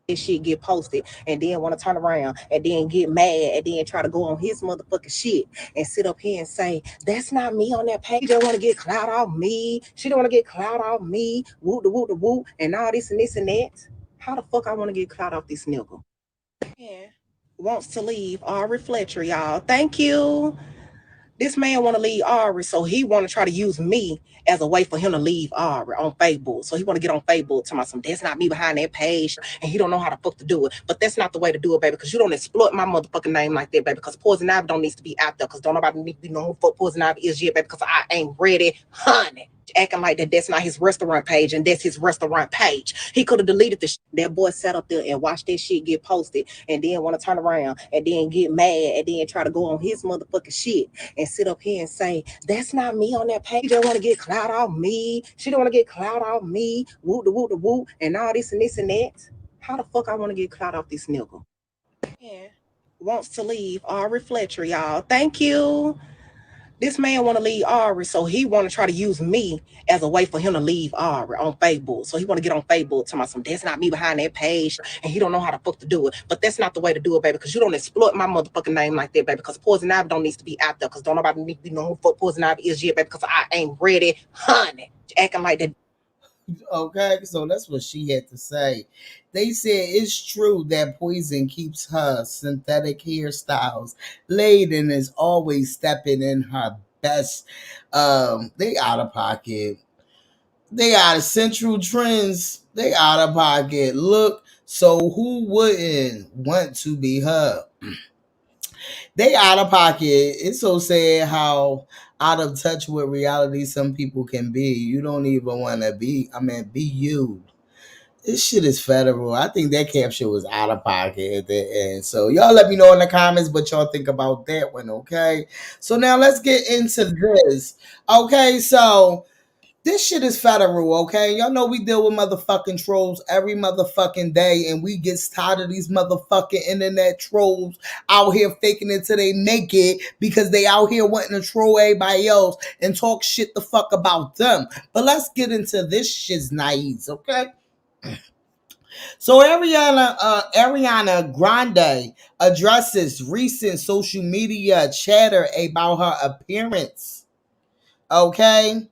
This shit get posted and then want to turn around and then get mad and then try to go on his motherfucking shit and sit up here and say, that's not me on that page. She don't want to get clout off me. She don't want to get clout off me. Whoop the whoop the whoop and all this and this and that. How the fuck I want to get clout off this nigga? Yeah. Wants to leave Ari Fletcher, y'all. Thank you. This man want to leave Ari, so he want to try to use me as a way for him to leave Ari on Facebook. So he want to get on Facebook to my some that's not me behind that page, and he don't know how the fuck to do it. But that's not the way to do it, baby, because you don't exploit my motherfucking name like that, baby. Because Poison Ivy don't need to be out there, because don't nobody need to know who fuck Poison Ivy is yet, baby. Because I ain't ready, honey. Acting like that's not his restaurant page and that's his restaurant page. He could have deleted the shit. That boy sat up there and watched that shit get posted and then want to turn around and then get mad and then try to go on his motherfucking shit and sit up here and say, that's not me on that page. She don't want to get clout off me. She don't want to get clout off me. Whoop the whoop the whoop and all this and this and that. How the fuck I want to get clout off this nigga? Yeah. Wants to leave Ari Fletcher, y'all. Thank you. This man want to leave Ari, so he want to try to use me as a way for him to leave Ari on Facebook. So he want to get on Facebook talking about some, that's not me behind that page, and he don't know how the fuck to do it. But that's not the way to do it, baby, because you don't exploit my motherfucking name like that, baby, because Poison Ivy don't need to be out there, because don't nobody need to know who fuck Poison Ivy is yet, baby, because I ain't ready, honey. Acting like that. Okay, so that's what she had to say. They said it's true that Poison keeps her synthetic hairstyles laid and is always stepping in her best. They out of pocket. They out of Central Trends. They out of pocket. Look, so who wouldn't want to be her? They out of pocket. It's so sad how out of touch with reality some people can be. You don't even want to be. Be you. This shit is federal. I think that caption was out of pocket at the end. So y'all let me know in the comments what y'all think about that one, okay? So now let's get into this. Okay, so this shit is federal, okay? Y'all know we deal with motherfucking trolls every motherfucking day, and we get tired of these motherfucking internet trolls out here faking it till they make it because they out here wanting to troll everybody else and talk shit the fuck about them. But let's get into this shit's naives, okay? So Ariana Grande addresses recent social media chatter about her appearance. Okay?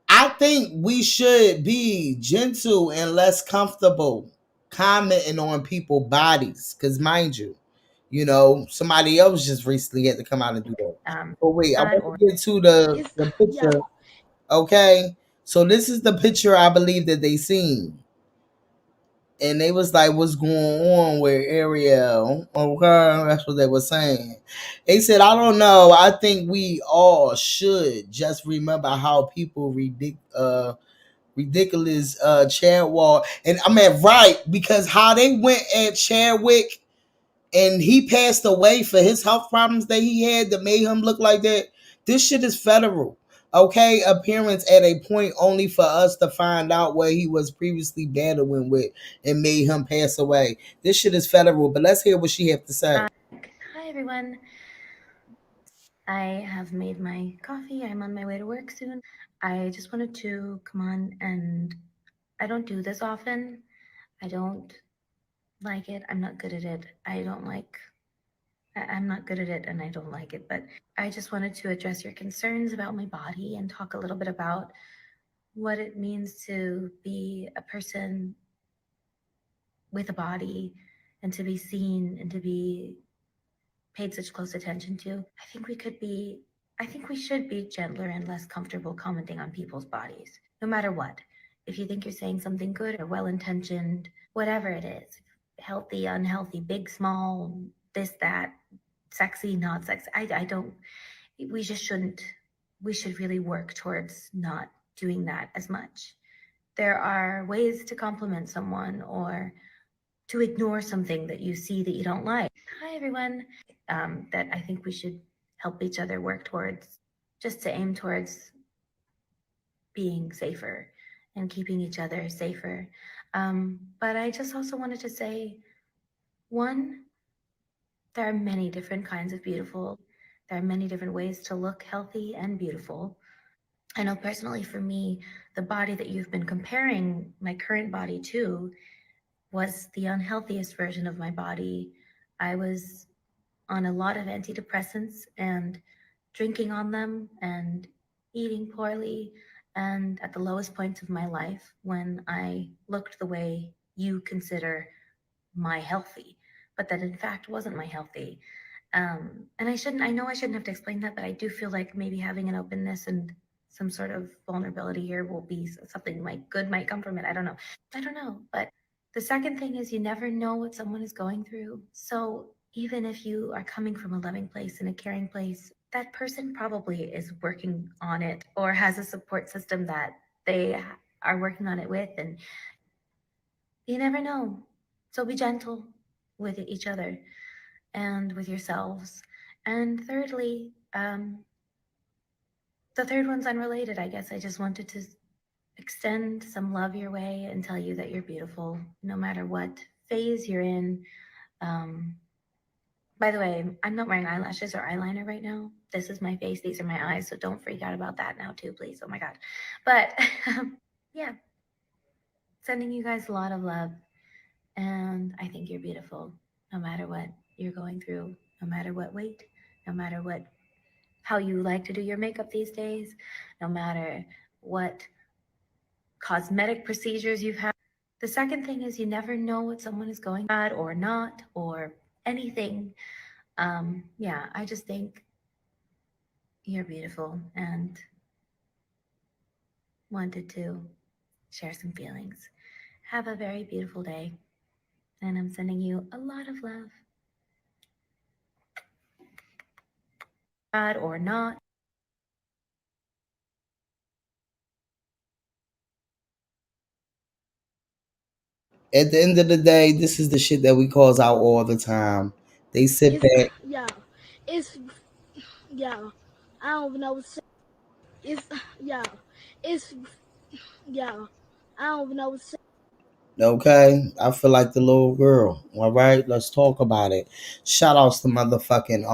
I think we should be gentle and less comfortable commenting on people's bodies. Because mind you, somebody else just recently had to come out and do that. But wait, I want to get to the picture. Okay? So this is the picture I believe that they seen. And they was like, what's going on with Ariel? Okay, that's what they were saying. They said, I don't know. I think we all should just remember how people ridiculous Chadwick. And I mean, right, because how they went at Chadwick and he passed away for his health problems that he had that made him look like that. This shit is federal. Okay, appearance at a point only for us to find out what he was previously battling with and made him pass away. This shit is federal, but let's hear what she have to say. Hi, everyone. I have made my coffee. I'm on my way to work soon. I just wanted to come on, and I don't do this often. I don't like it. I'm not good at it. I'm not good at it, and I don't like it, but I just wanted to address your concerns about my body and talk a little bit about what it means to be a person with a body and to be seen and to be paid such close attention to. I think we should be gentler and less comfortable commenting on people's bodies, no matter what. If you think you're saying something good or well-intentioned, whatever it is, healthy, unhealthy, big, small, this, that, sexy, not sexy, we just shouldn't. We should really work towards not doing that as much. There are ways to compliment someone or to ignore something that you see that you don't like. Hi, everyone. That I think we should help each other work towards, just to aim towards being safer and keeping each other safer. But I just also wanted to say, one, there are many different kinds of beautiful. There are many different ways to look healthy and beautiful. I know personally for me, the body that you've been comparing my current body to was the unhealthiest version of my body. I was on a lot of antidepressants and drinking on them and eating poorly, and at the lowest points of my life when I looked the way you consider my healthy, but that in fact wasn't my healthy. And I know I shouldn't have to explain that, but I do feel like maybe having an openness and some sort of vulnerability here will be something good might come from it. I don't know. But the second thing is you never know what someone is going through. So even if you are coming from a loving place and a caring place, that person probably is working on it or has a support system that they are working on it with. And you never know. So be gentle with each other and with yourselves. And thirdly, the third one's unrelated, I guess. I just wanted to extend some love your way and tell you that you're beautiful, no matter what phase you're in. By the way, I'm not wearing eyelashes or eyeliner right now. This is my face. These are my eyes. So don't freak out about that now too, please. Oh my God. But yeah, sending you guys a lot of love. And I think you're beautiful no matter what you're going through, no matter what weight, no matter what, how you like to do your makeup these days, no matter what cosmetic procedures you've had. The second thing is you never know what someone is going at or not or anything. Yeah, I just think you're beautiful and wanted to share some feelings. Have a very beautiful day, and I'm sending you a lot of love. Bad or not. At the end of the day, this is the shit that we calls out all the time. They sit back. Yeah, it's yeah. I don't even know what to say. It's yeah, it's yeah. I don't even know what to say. Okay, I feel like the little girl. All right, let's talk about it. Shout outs to motherfucking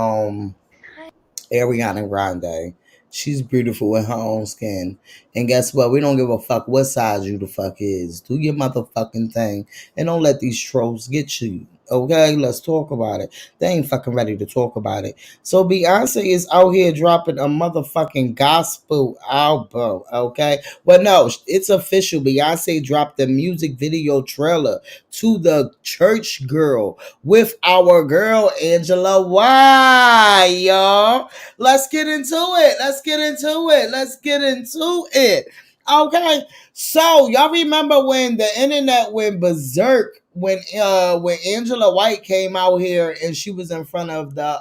Ariana Grande. She's beautiful in her own skin. And guess what? We don't give a fuck what size you the fuck is. Do your motherfucking thing. And don't let these trolls get you. Okay, let's talk about it. They ain't fucking ready to talk about it. So Beyonce is out here dropping a motherfucking gospel album. Okay. Well, no, it's official. Beyonce dropped the music video trailer to the Church Girl with our girl Angela White, y'all. Let's get into it. Let's get into it. Let's get into it. Okay. So y'all remember when the internet went berserk when Angela White came out here and she was in front of the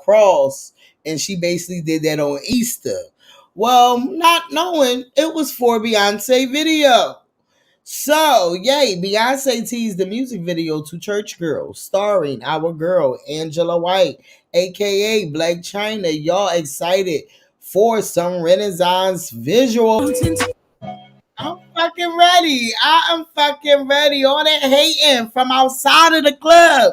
cross and she basically did that on Easter. Well, not knowing it was for Beyonce video. So, yay, Beyonce teased the music video to Church Girl, starring our girl, Angela White, aka Black China. Y'all excited for some Renaissance visuals? I'm fucking ready. I am fucking ready. All that hating from outside of the club.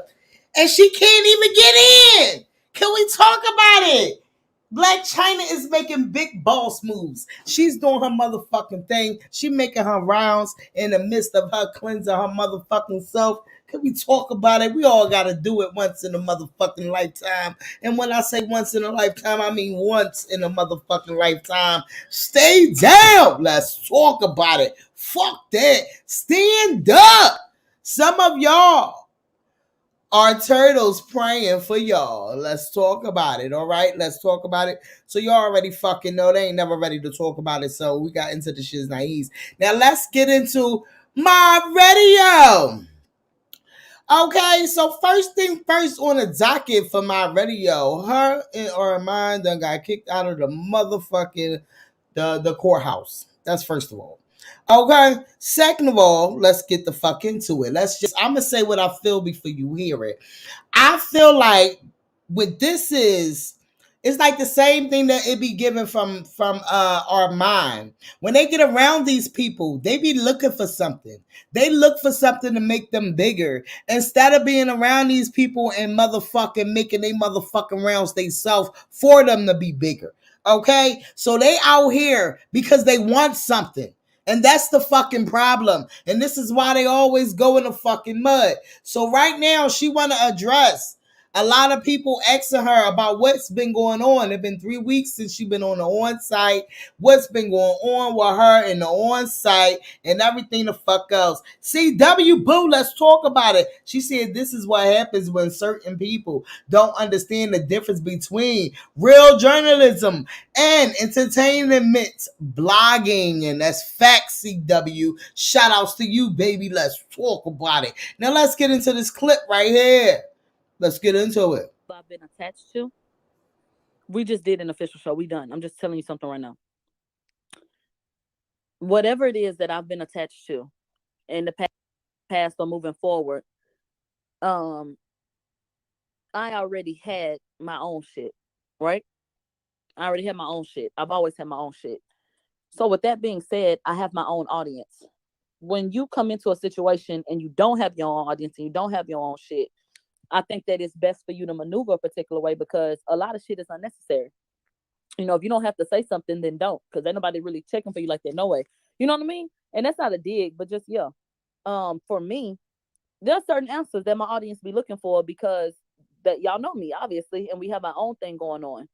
And she can't even get in. Can we talk about it? Black China is making big boss moves. She's doing her motherfucking thing. She making her rounds in the midst of her cleansing her motherfucking self. Can we talk about it? We all gotta do it once in a motherfucking lifetime. And when I say once in a lifetime, I mean once in a motherfucking lifetime. Stay down. Let's talk about it. Fuck that. Stand up. Some of y'all are turtles praying for y'all. Let's talk about it. All right, let's talk about it. So y'all already fucking know they ain't never ready to talk about it. So we got into the shiz naive. Now let's get into my radio. Okay, so first thing first on the docket for my radio, her and or mine done got kicked out of the motherfucking the courthouse. That's first of all. Okay. Second of all, let's get the fuck into it. I'm gonna say what I feel before you hear it. I feel like what this is, it's like the same thing that it be given from our mind. When they get around these people, they be looking for something. They look for something to make them bigger. Instead of being around these people and motherfucking making they motherfucking rounds they self for them to be bigger. Okay? So they out here because they want something. And that's the fucking problem. And this is why they always go in the fucking mud. So right now, she want to address a lot of people asking her about what's been going on. It's been 3 weeks since she's been on the on-site. What's been going on with her in the on-site and everything the fuck else. CW Boo, let's talk about it. She said this is what happens when certain people don't understand the difference between real journalism and entertainment blogging. And that's facts, CW. Shout outs to you, baby. Let's talk about it. Now let's get into this clip right here. Let's get into it. I've been attached to. We just did an official show. We done. I'm just telling you something right now. Whatever it is that I've been attached to in the past or moving forward, I already had my own shit, right? I already had my own shit. I've always had my own shit. So with that being said, I have my own audience. When you come into a situation and you don't have your own audience and you don't have your own shit, I think that it's best for you to maneuver a particular way because a lot of shit is unnecessary. If you don't have to say something, then don't, because ain't nobody really checking for you like that. No way. You know what I mean? And that's not a dig, but just yeah. For me, there are certain answers that my audience be looking for because that y'all know me obviously, and we have our own thing going on.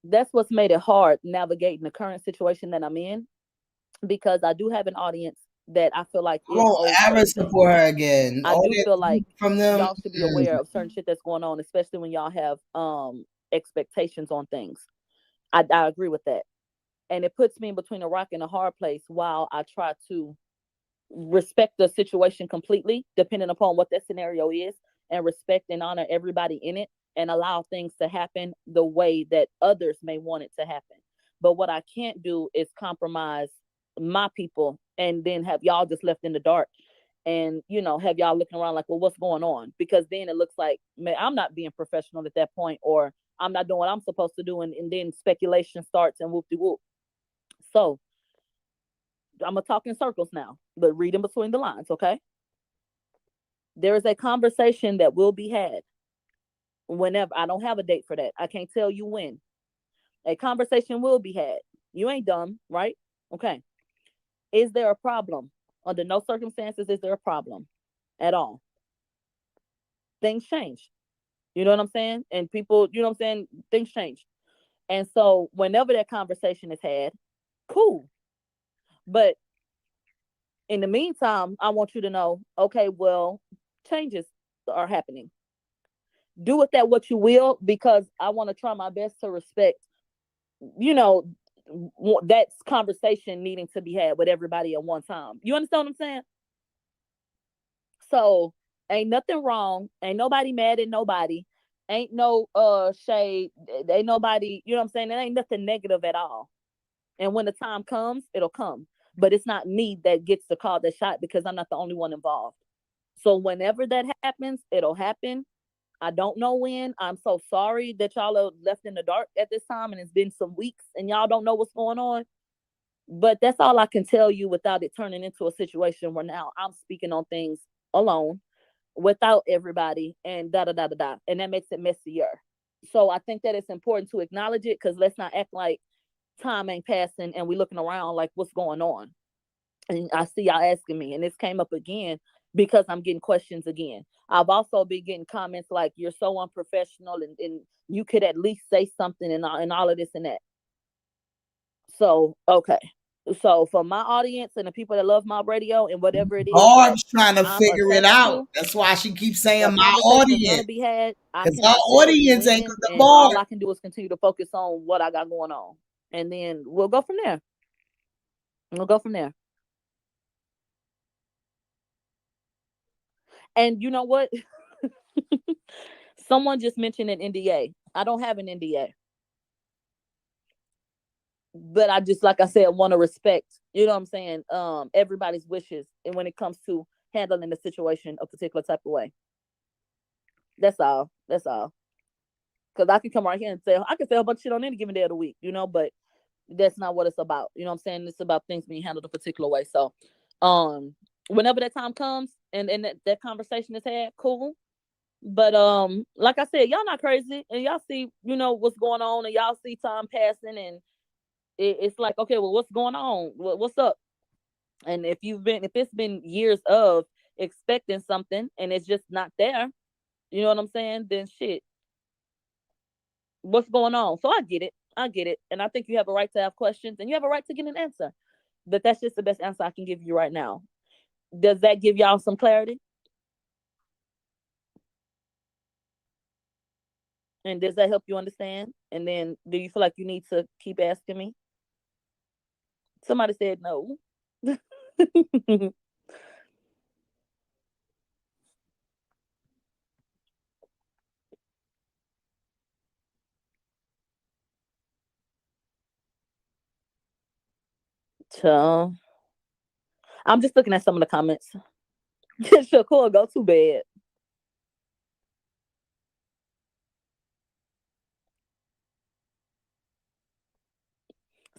That's what's made it hard navigating the current situation that I'm in because I do have an audience that I feel like I is won't old ever school. support her again. I All do that feel like from them. y'all should be aware of certain shit that's going on, especially when y'all have expectations on things. I agree with that. And it puts me in between a rock and a hard place while I try to respect the situation completely, depending upon what that scenario is, and respect and honor everybody in it and allow things to happen the way that others may want it to happen. But what I can't do is compromise my people and then have y'all just left in the dark and have y'all looking around like, well, what's going on? Because then it looks like, man, I'm not being professional at that point, or I'm not doing what I'm supposed to do, and then speculation starts and whoop-de-whoop. So I'm gonna talk in circles now, but read in between the lines, okay? There is a conversation that will be had whenever. I don't have a date for that. I can't tell you when. A conversation will be had. You ain't dumb, right? Okay. Is there a problem? Under no circumstances is there a problem at all. Things change. You know what I'm saying? And people, you know what I'm saying? Things change. And so whenever that conversation is had, cool. But in the meantime, I want you to know, okay, well, changes are happening. Do with that what you will, because I want to try my best to respect, that conversation needing to be had with everybody at one time. You understand what I'm saying? So ain't nothing wrong. Ain't nobody mad at nobody. Ain't no shade. Ain't nobody, you know what I'm saying? There ain't nothing negative at all. And when the time comes, it'll come. But it's not me that gets to call the shot because I'm not the only one involved. So whenever that happens, it'll happen. I don't know when. I'm so sorry that y'all are left in the dark at this time and it's been some weeks and y'all don't know what's going on. But that's all I can tell you without it turning into a situation where now I'm speaking on things alone without everybody and da-da-da-da-da. And that makes it messier. So I think that it's important to acknowledge it, because let's not act like time ain't passing and we looking around like what's going on. And I see y'all asking me, and this came up again because I'm getting questions again. I've also been getting comments like, you're so unprofessional and you could at least say something and all of this and that. So, okay. So for my audience and the people that love my radio and whatever it is, Barb's trying to I'm figure it attached out. to, That's why she keeps saying the my conversation is gonna audience. be had. I Because our cannot tell you audience ain't when, the and Barb. all I can do is continue to focus on what I got going on, and then we'll go from there. We'll go from there. And you know what? Someone just mentioned an NDA. I don't have an NDA. But I just, like I said, want to respect, you know what I'm saying, everybody's wishes, and when it comes to handling the situation a particular type of way. That's all. That's all. Because I can come right here and say, I can say a bunch of shit on any given day of the week, but that's not what it's about. You know what I'm saying? It's about things being handled a particular way. So whenever that time comes and that conversation is had, cool. But like I said, y'all not crazy, and y'all see, what's going on, and y'all see time passing, and it's like, okay, well, what's going on? What's up? And if it's been years of expecting something and it's just not there, you know what I'm saying? Then shit, what's going on? So I get it. And I think you have a right to have questions and you have a right to get an answer. But that's just the best answer I can give you right now. Does that give y'all some clarity? And does that help you understand? And then do you feel like you need to keep asking me? Somebody said no. So I'm just looking at some of the comments. Shakur, go to bed.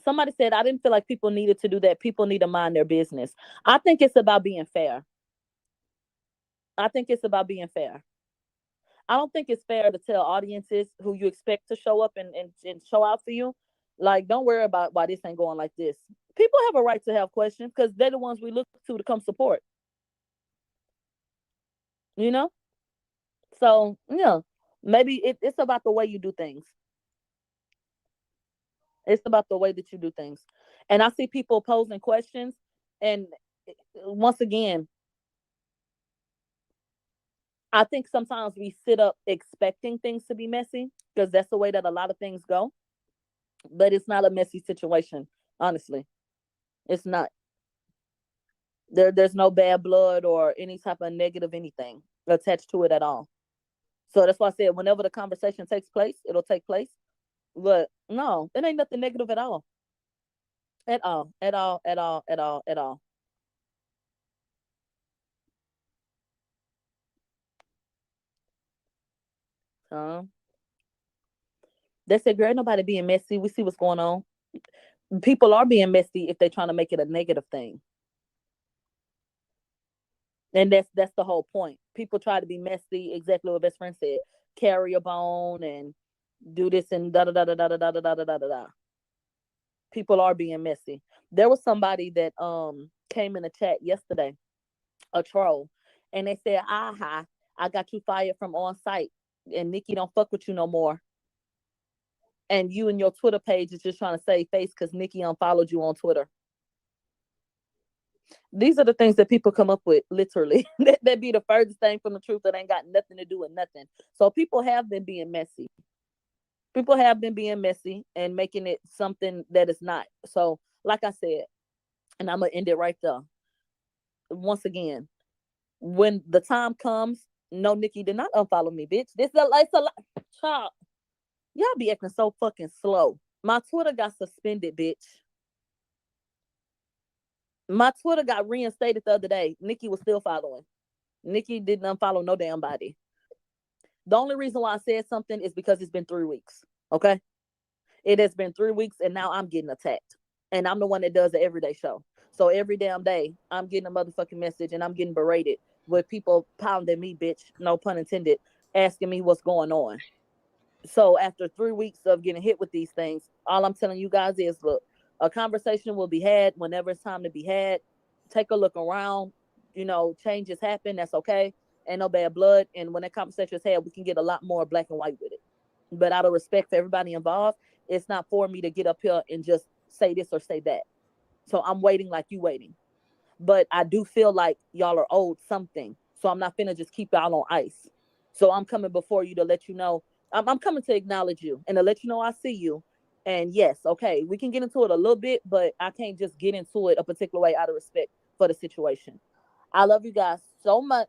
Somebody said, I didn't feel like people needed to do that. People need to mind their business. I think it's about being fair. I don't think it's fair to tell audiences who you expect to show up and show out for you, like, don't worry about why this ain't going like this. People have a right to have questions because they're the ones we look to come support. You know? So, yeah, maybe it's about the way you do things. It's about the way that you do things. And I see people posing questions. And once again, I think sometimes we sit up expecting things to be messy because that's the way that a lot of things go. But it's not a messy situation, honestly. It's not. There's no bad blood or any type of negative anything attached to it at all. So that's why I said whenever the conversation takes place, it'll take place. But no, it ain't nothing negative at all. At all. At all. At all. At all. At all. They said, girl, ain't nobody being messy. We see what's going on. People are being messy if they're trying to make it a negative thing. And that's the whole point. People try to be messy, exactly what best friend said. Carry a bone and do this and da da da da da da da da da da da. People are being messy. There was somebody that came in the chat yesterday, a troll, and they said, aha, I got you fired from on site, and Nikki don't fuck with you no more. And you and your Twitter page is just trying to save face because Nikki unfollowed you on Twitter. These are the things that people come up with, literally. That be the furthest thing from the truth that ain't got nothing to do with nothing. So people have been being messy. People have been being messy and making it something that is not. So, like I said, and I'm going to end it right there. Once again, when the time comes, no, Nikki did not unfollow me, bitch. It's a lot. Child. Y'all be acting so fucking slow. My Twitter got suspended, bitch. My Twitter got reinstated the other day. Nikki was still following. Nikki didn't unfollow no damn body. The only reason why I said something is because it's been 3 weeks. Okay? It has been 3 weeks and now I'm getting attacked. And I'm the one that does the everyday show. So every damn day, I'm getting a motherfucking message and I'm getting berated with people pounding me, bitch, no pun intended, asking me what's going on. So after 3 weeks of getting hit with these things, all I'm telling you guys is, look, a conversation will be had whenever it's time to be had. Take a look around. You know, changes happen. That's okay. Ain't no bad blood. And when that conversation is had, we can get a lot more black and white with it. But out of respect for everybody involved, it's not for me to get up here and just say this or say that. So I'm waiting like you waiting. But I do feel like y'all are owed something. So I'm not finna just keep y'all on ice. So I'm coming before you to let you know. I'm coming to acknowledge you and to let you know I see you. And yes, okay, we can get into it a little bit, but I can't just get into it a particular way out of respect for the situation. I love you guys so much.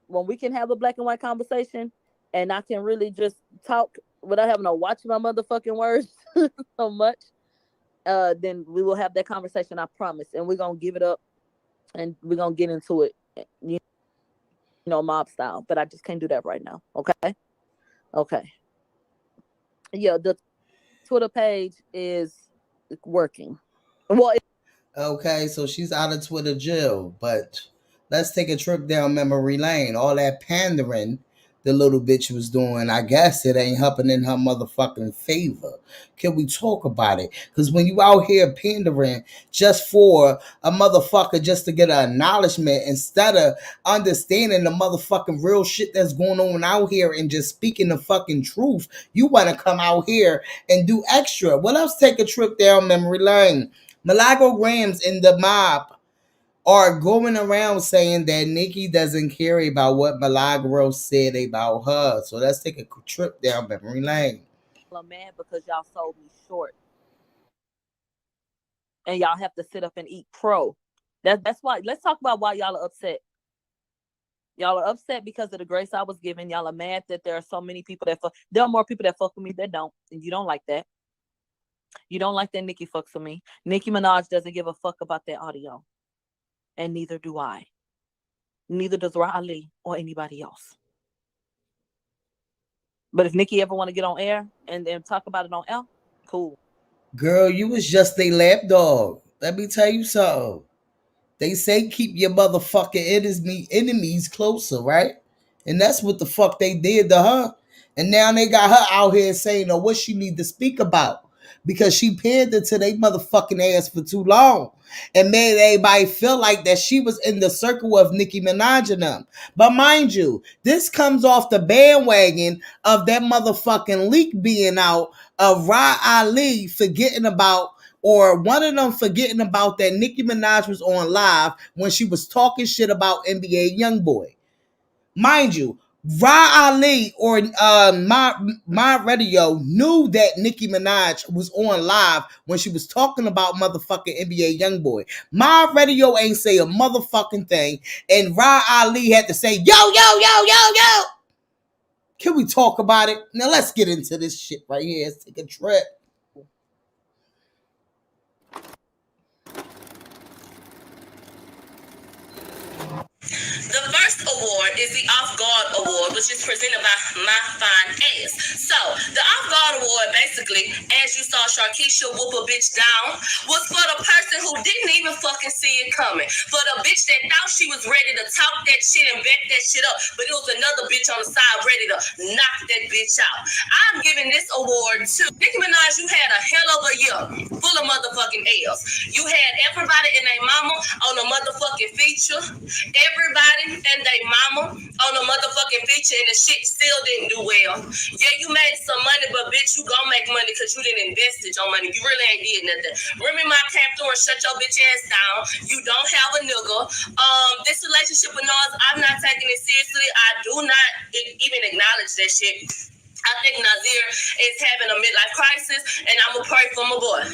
When we can have a black and white conversation and I can really just talk without having to watch my motherfucking words so much, then we will have that conversation, I promise. And we're going to give it up and we're going to get into it, you know, mob style. But I just can't do that right now, okay? Okay. Yeah, the Twitter page is working. Well, Okay, so she's out of Twitter jail, but let's take a trip down memory lane. All that pandering the little bitch was doing, I guess it ain't helping in her motherfucking favor. Can we talk about it? Because when you out here pandering just for a motherfucker just to get an acknowledgement instead of understanding the motherfucking real shit that's going on out here and just speaking the fucking truth, you want to come out here and do extra. Well, let's take a trip down memory lane. Milagograms in the mob are going around saying that Nikki doesn't care about what Milagro said about her. So let's take a trip down memory lane. I'm mad because y'all sold me short. And y'all have to sit up and eat crow. That's why. Let's talk about why y'all are upset. Y'all are upset because of the grace I was given. Y'all are mad that there are so many people that fuck. There are more people that fuck with me that don't. And you don't like that. You don't like that Nicki fucks with me. Nicki Minaj doesn't give a fuck about that audio. And neither do I. Neither does Riley or anybody else. But if Nicki ever want to get on air and talk about it on air, cool. Girl, you was just a lapdog. Let me tell you something. They say keep your motherfucking enemies closer, right? And that's what the fuck they did to her. And now they got her out here saying, what she need to speak about. Because she pandered to their motherfucking ass for too long. And made everybody feel like that she was in the circle of Nicki Minaj and them. But mind you, this comes off the bandwagon of that motherfucking leak being out of Ra Ali forgetting about, or one of them forgetting about that Nicki Minaj was on live when she was talking shit about NBA Youngboy. Mind you, Ra Ali or my radio knew that Nicki Minaj was on live when she was talking about motherfucking NBA Youngboy. My radio ain't say a motherfucking thing, and Ra Ali had to say, yo, yo, yo, yo, yo. Can we talk about it? Now let's get into this shit right here. Let's take a trip. The first award is the Off Guard Award, which is presented by My Fine Ass. So, the Off Guard Award, basically, as you saw Sharkeisha whoop a bitch down, was for the person who didn't even fucking see it coming. For the bitch that thought she was ready to talk that shit and back that shit up, but it was another bitch on the side ready to knock that bitch out. I'm giving this award to Nicki Minaj. You had a hell of a year full of motherfucking L's. You had everybody and their mama on a motherfucking feature. Everybody and they mama on a motherfucking feature, and the shit still didn't do well. Yeah, you made some money, but bitch, you gon' make money because you didn't invest it your money. You really ain't did nothing. Remy Ma came through and shut your bitch ass down. You don't have a nigga. This relationship with Nas, I'm not taking it seriously. I do not even acknowledge that shit. I think Nazir is having a midlife crisis, and I'm gonna pray for my boy.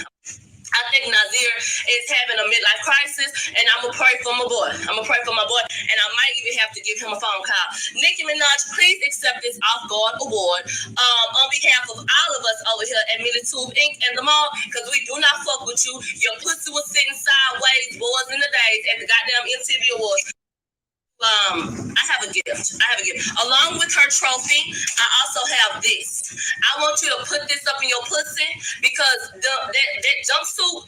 I think Nazir is having a midlife crisis, and I'm going to pray for my boy. I'm going to pray for my boy, and I might even have to give him a phone call. Nicki Minaj, please accept this Off Guard Award on behalf of all of us over here at Militube Inc. and the mall, because we do not fuck with you. Your pussy was sitting sideways, boys in the days, at the goddamn MTV Awards. I have a gift. Along with her trophy, I also have this. I want you to put this up in your pussy because that jumpsuit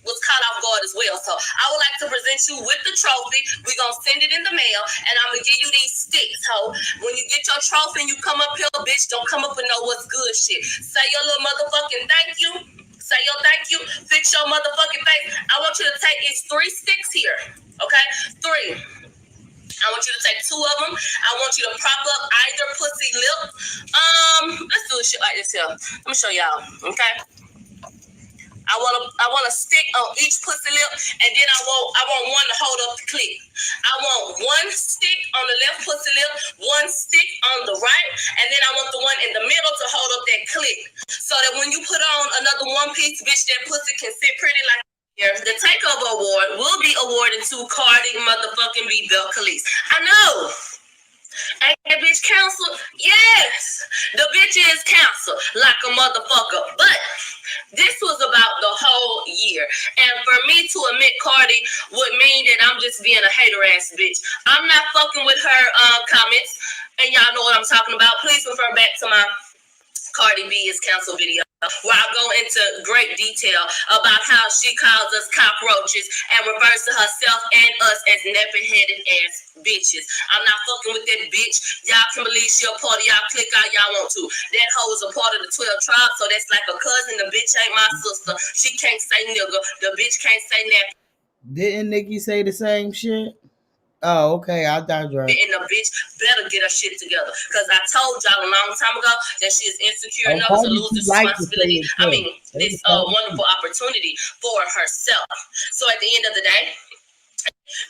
was caught off guard as well. So I would like to present you with the trophy. We're going to send it in the mail, and I'm going to give you these sticks. So when you get your trophy and you come up here, bitch, don't come up with no what's good shit. Say your little motherfucking thank you. Say your thank you. Fix your motherfucking face. I want you to take, it's 3 sticks here. Okay? 3. I want you to take 2 of them. I want you to prop up either pussy lip. Let's do this shit like this here. Let me show y'all. Okay. I want a stick on each pussy lip, and then I want one to hold up the clit. I want 1 stick on the left pussy lip, 1 stick on the right, and then I want the one in the middle to hold up that clit, so that when you put on another one piece, bitch, that pussy can sit pretty like. The Takeover Award will be awarded to Cardi motherfucking B. Bell Khalees. I know. Ain't that bitch canceled? Yes. The bitch is canceled like a motherfucker. But this was about the whole year. And for me to admit Cardi would mean that I'm just being a hater ass bitch. I'm not fucking with her comments. And y'all know what I'm talking about. Please refer back to my Cardi B is canceled video, where I go into great detail about how she calls us cockroaches and refers to herself and us as nappy-headed ass bitches. I'm not fucking with that bitch. Y'all can believe she a part of y'all clique out y'all want to. That hoe is a part of the 12 tribes, so that's like a cousin. The bitch ain't my sister. She can't say nigga. The bitch can't say nappy. Didn't Nicki say the same shit? Oh, okay. I digress. And the bitch better get her shit together. Because I told y'all a long time ago that she is insecure enough to lose this responsibility. This wonderful opportunity for herself. So at the end of the day,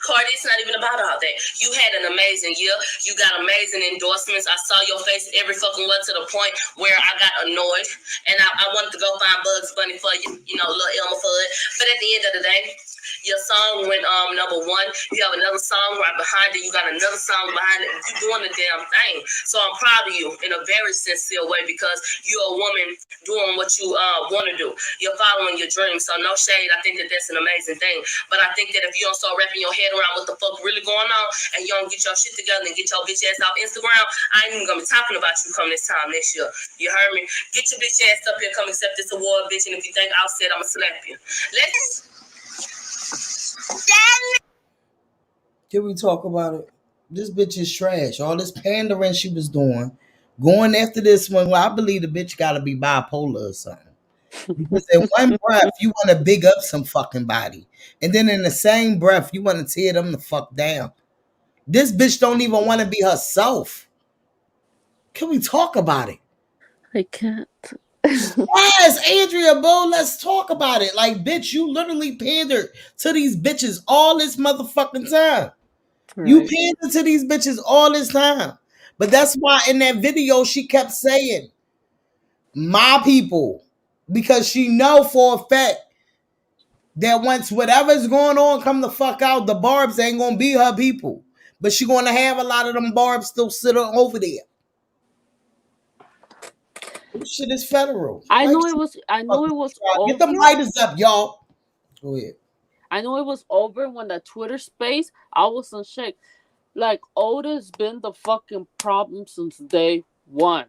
Cardi, it's not even about all that. You had an amazing year. You got amazing endorsements. I saw your face every fucking one to the point where I got annoyed. And I wanted to go find Bugs Bunny for you, little Elmer Fudd. But at the end of the day, your song went #1. You have another song right behind it. You got another song behind it. You're doing the damn thing. So I'm proud of you in a very sincere way because you're a woman doing what you want to do. You're following your dreams. So no shade. I think that that's an amazing thing. But I think that if you don't start wrapping your head around what the fuck really going on and you don't get your shit together and get your bitch ass off Instagram, I ain't even gonna be talking about you come this time next year. You heard me? Get your bitch ass up here, come accept this award, bitch. And if you think I'll say it, I'ma slap you. Can we talk about it? This bitch is trash. All this pandering she was doing, going after this one. Well, I believe the bitch got to be bipolar or something. Because in one breath, you want to big up some fucking body. And then in the same breath, you want to tear them the fuck down. This bitch don't even want to be herself. Can we talk about it? I can't. Yes, Andrea, bro, let's talk about it. Like, bitch, you literally pandered to these bitches all this motherfucking time. You Right. pandered to these bitches all this time. But that's why in that video she kept saying, my people, because she know for a fact that once whatever's going on come the fuck out, the Barbs ain't gonna be her people. But she gonna have a lot of them Barbs still sitting over there. This shit is federal. I Like, know it was get them over. lighters up, y'all. Go ahead. I know it was over when the Twitter space. I was in shake. Like, Oda's been the fucking problem since day one.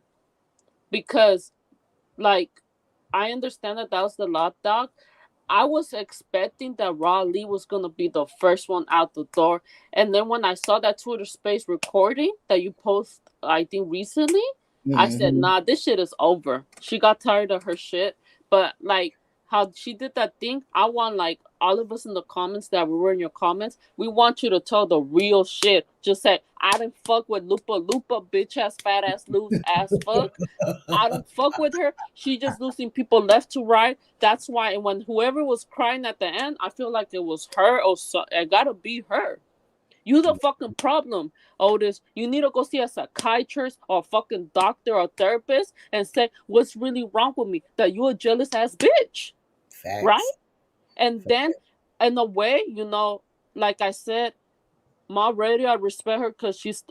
Because, like, I understand that was the lockdown. I was expecting that Raleigh was gonna be the first one out the door, and then when I saw that Twitter space recording that you post, I think recently, I said, "Nah, this shit is over." She got tired of her shit, but like how she did that thing, I want like all of us in the comments that we were in your comments, we want you to tell the real shit. Just say, "I didn't fuck with Lupa Lupa, bitch ass, fat ass, loose ass fuck." I don't fuck with her. She just losing people left to right. That's why. And when whoever was crying at the end, I feel like it was her or so. It gotta be her. You the fucking problem, Otis. You need to go see a psychiatrist or a fucking doctor or therapist and say what's really wrong with me. That you a jealous ass bitch, Facts. right? And then, in a way, like I said, Ma Radio, I respect her because she's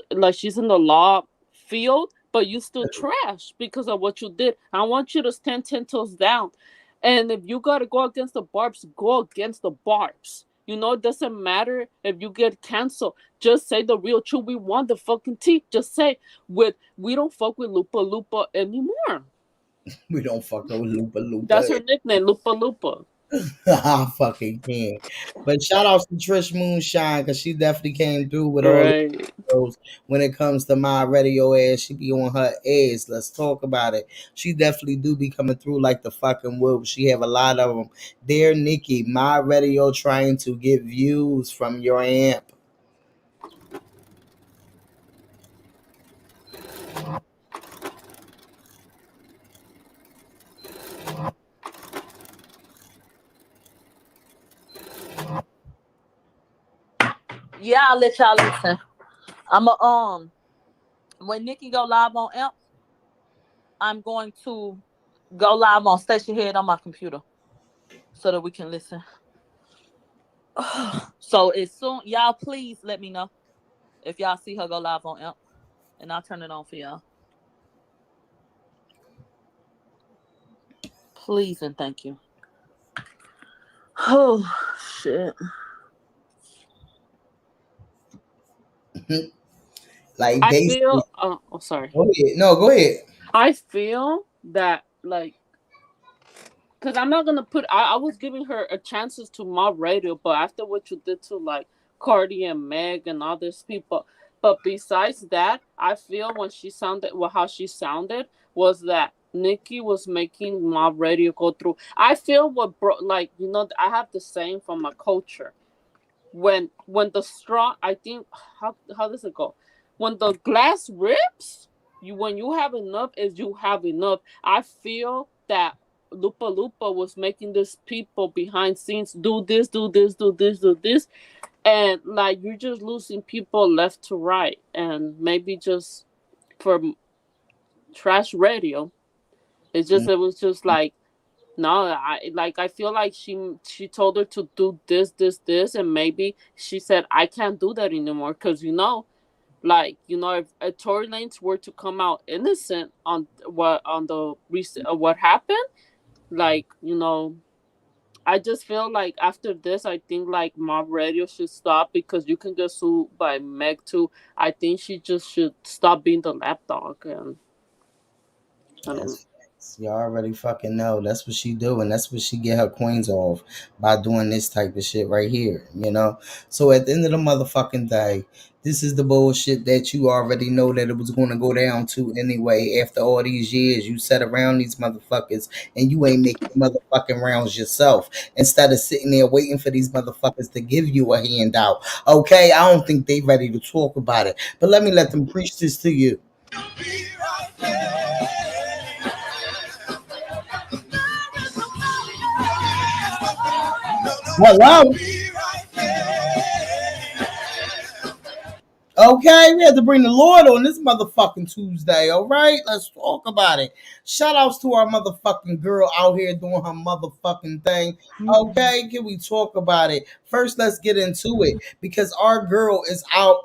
in the law field, but you still trash because of what you did. I want you to stand 10 toes down. And if you gotta go against the Barbs, go against the Barbs. It doesn't matter if you get canceled. Just say the real truth. We want the fucking tea. Just say we don't fuck with Lupa Lupa anymore. We don't fuck with Lupa Lupa. That's her nickname, Lupa Lupa. I fucking can't. But shout out to Trish Moonshine because she definitely came through with all Right. those. When it comes to my radio ass, she be on her ass. Let's talk about it. She definitely do be coming through like the fucking wolf. She have a lot of them. Dear Nikki, my radio trying to get views from your amp. Yeah, I'll let y'all listen. When Nikki go live on amp, I'm going to go live on Station Head on my computer so that we can listen. So as soon, y'all please let me know if y'all see her go live on amp, and I'll turn it on for y'all. Please and thank you. Oh shit. Like I basically. feel. Sorry. Go ahead. No, go ahead. I feel that like. Because I'm not gonna put. I was giving her a chances to mob radio, but after what you did to like Cardi and Meg and all these people, but besides that, I feel when she sounded, well, how she sounded was that Nikki was making mob radio go through. I feel I have the same from my culture. When the straw, I think how does it go? When the glass rips, when you have enough is you have enough. I feel that Lupa Lupa was making these people behind scenes do this, do this, do this, do this, and like you're just losing people left to right, and maybe just for trash radio, it was just like no, I feel like she told her to do this, and maybe she said I can't do that anymore because if Tory Lanez were to come out innocent on the recent what happened, I just feel like after this, I think like mob radio should stop because you can get sued by Meg too. I think she just should stop being the lapdog and I don't know. You already fucking know. That's what she do, and that's what she get her coins off by doing this type of shit right here. So at the end of the motherfucking day, this is the bullshit that you already know that it was going to go down to anyway. After all these years, you sat around these motherfuckers and you ain't making motherfucking rounds yourself. Instead of sitting there waiting for these motherfuckers to give you a handout. Okay, I don't think they ready to talk about it. But let me let them preach this to you. Hello. Okay, we had to bring the Lord on this motherfucking Tuesday. All right, let's talk about it. Shout outs to our motherfucking girl out here doing her motherfucking thing. Okay, can we talk about it? First, let's get into it because our girl is out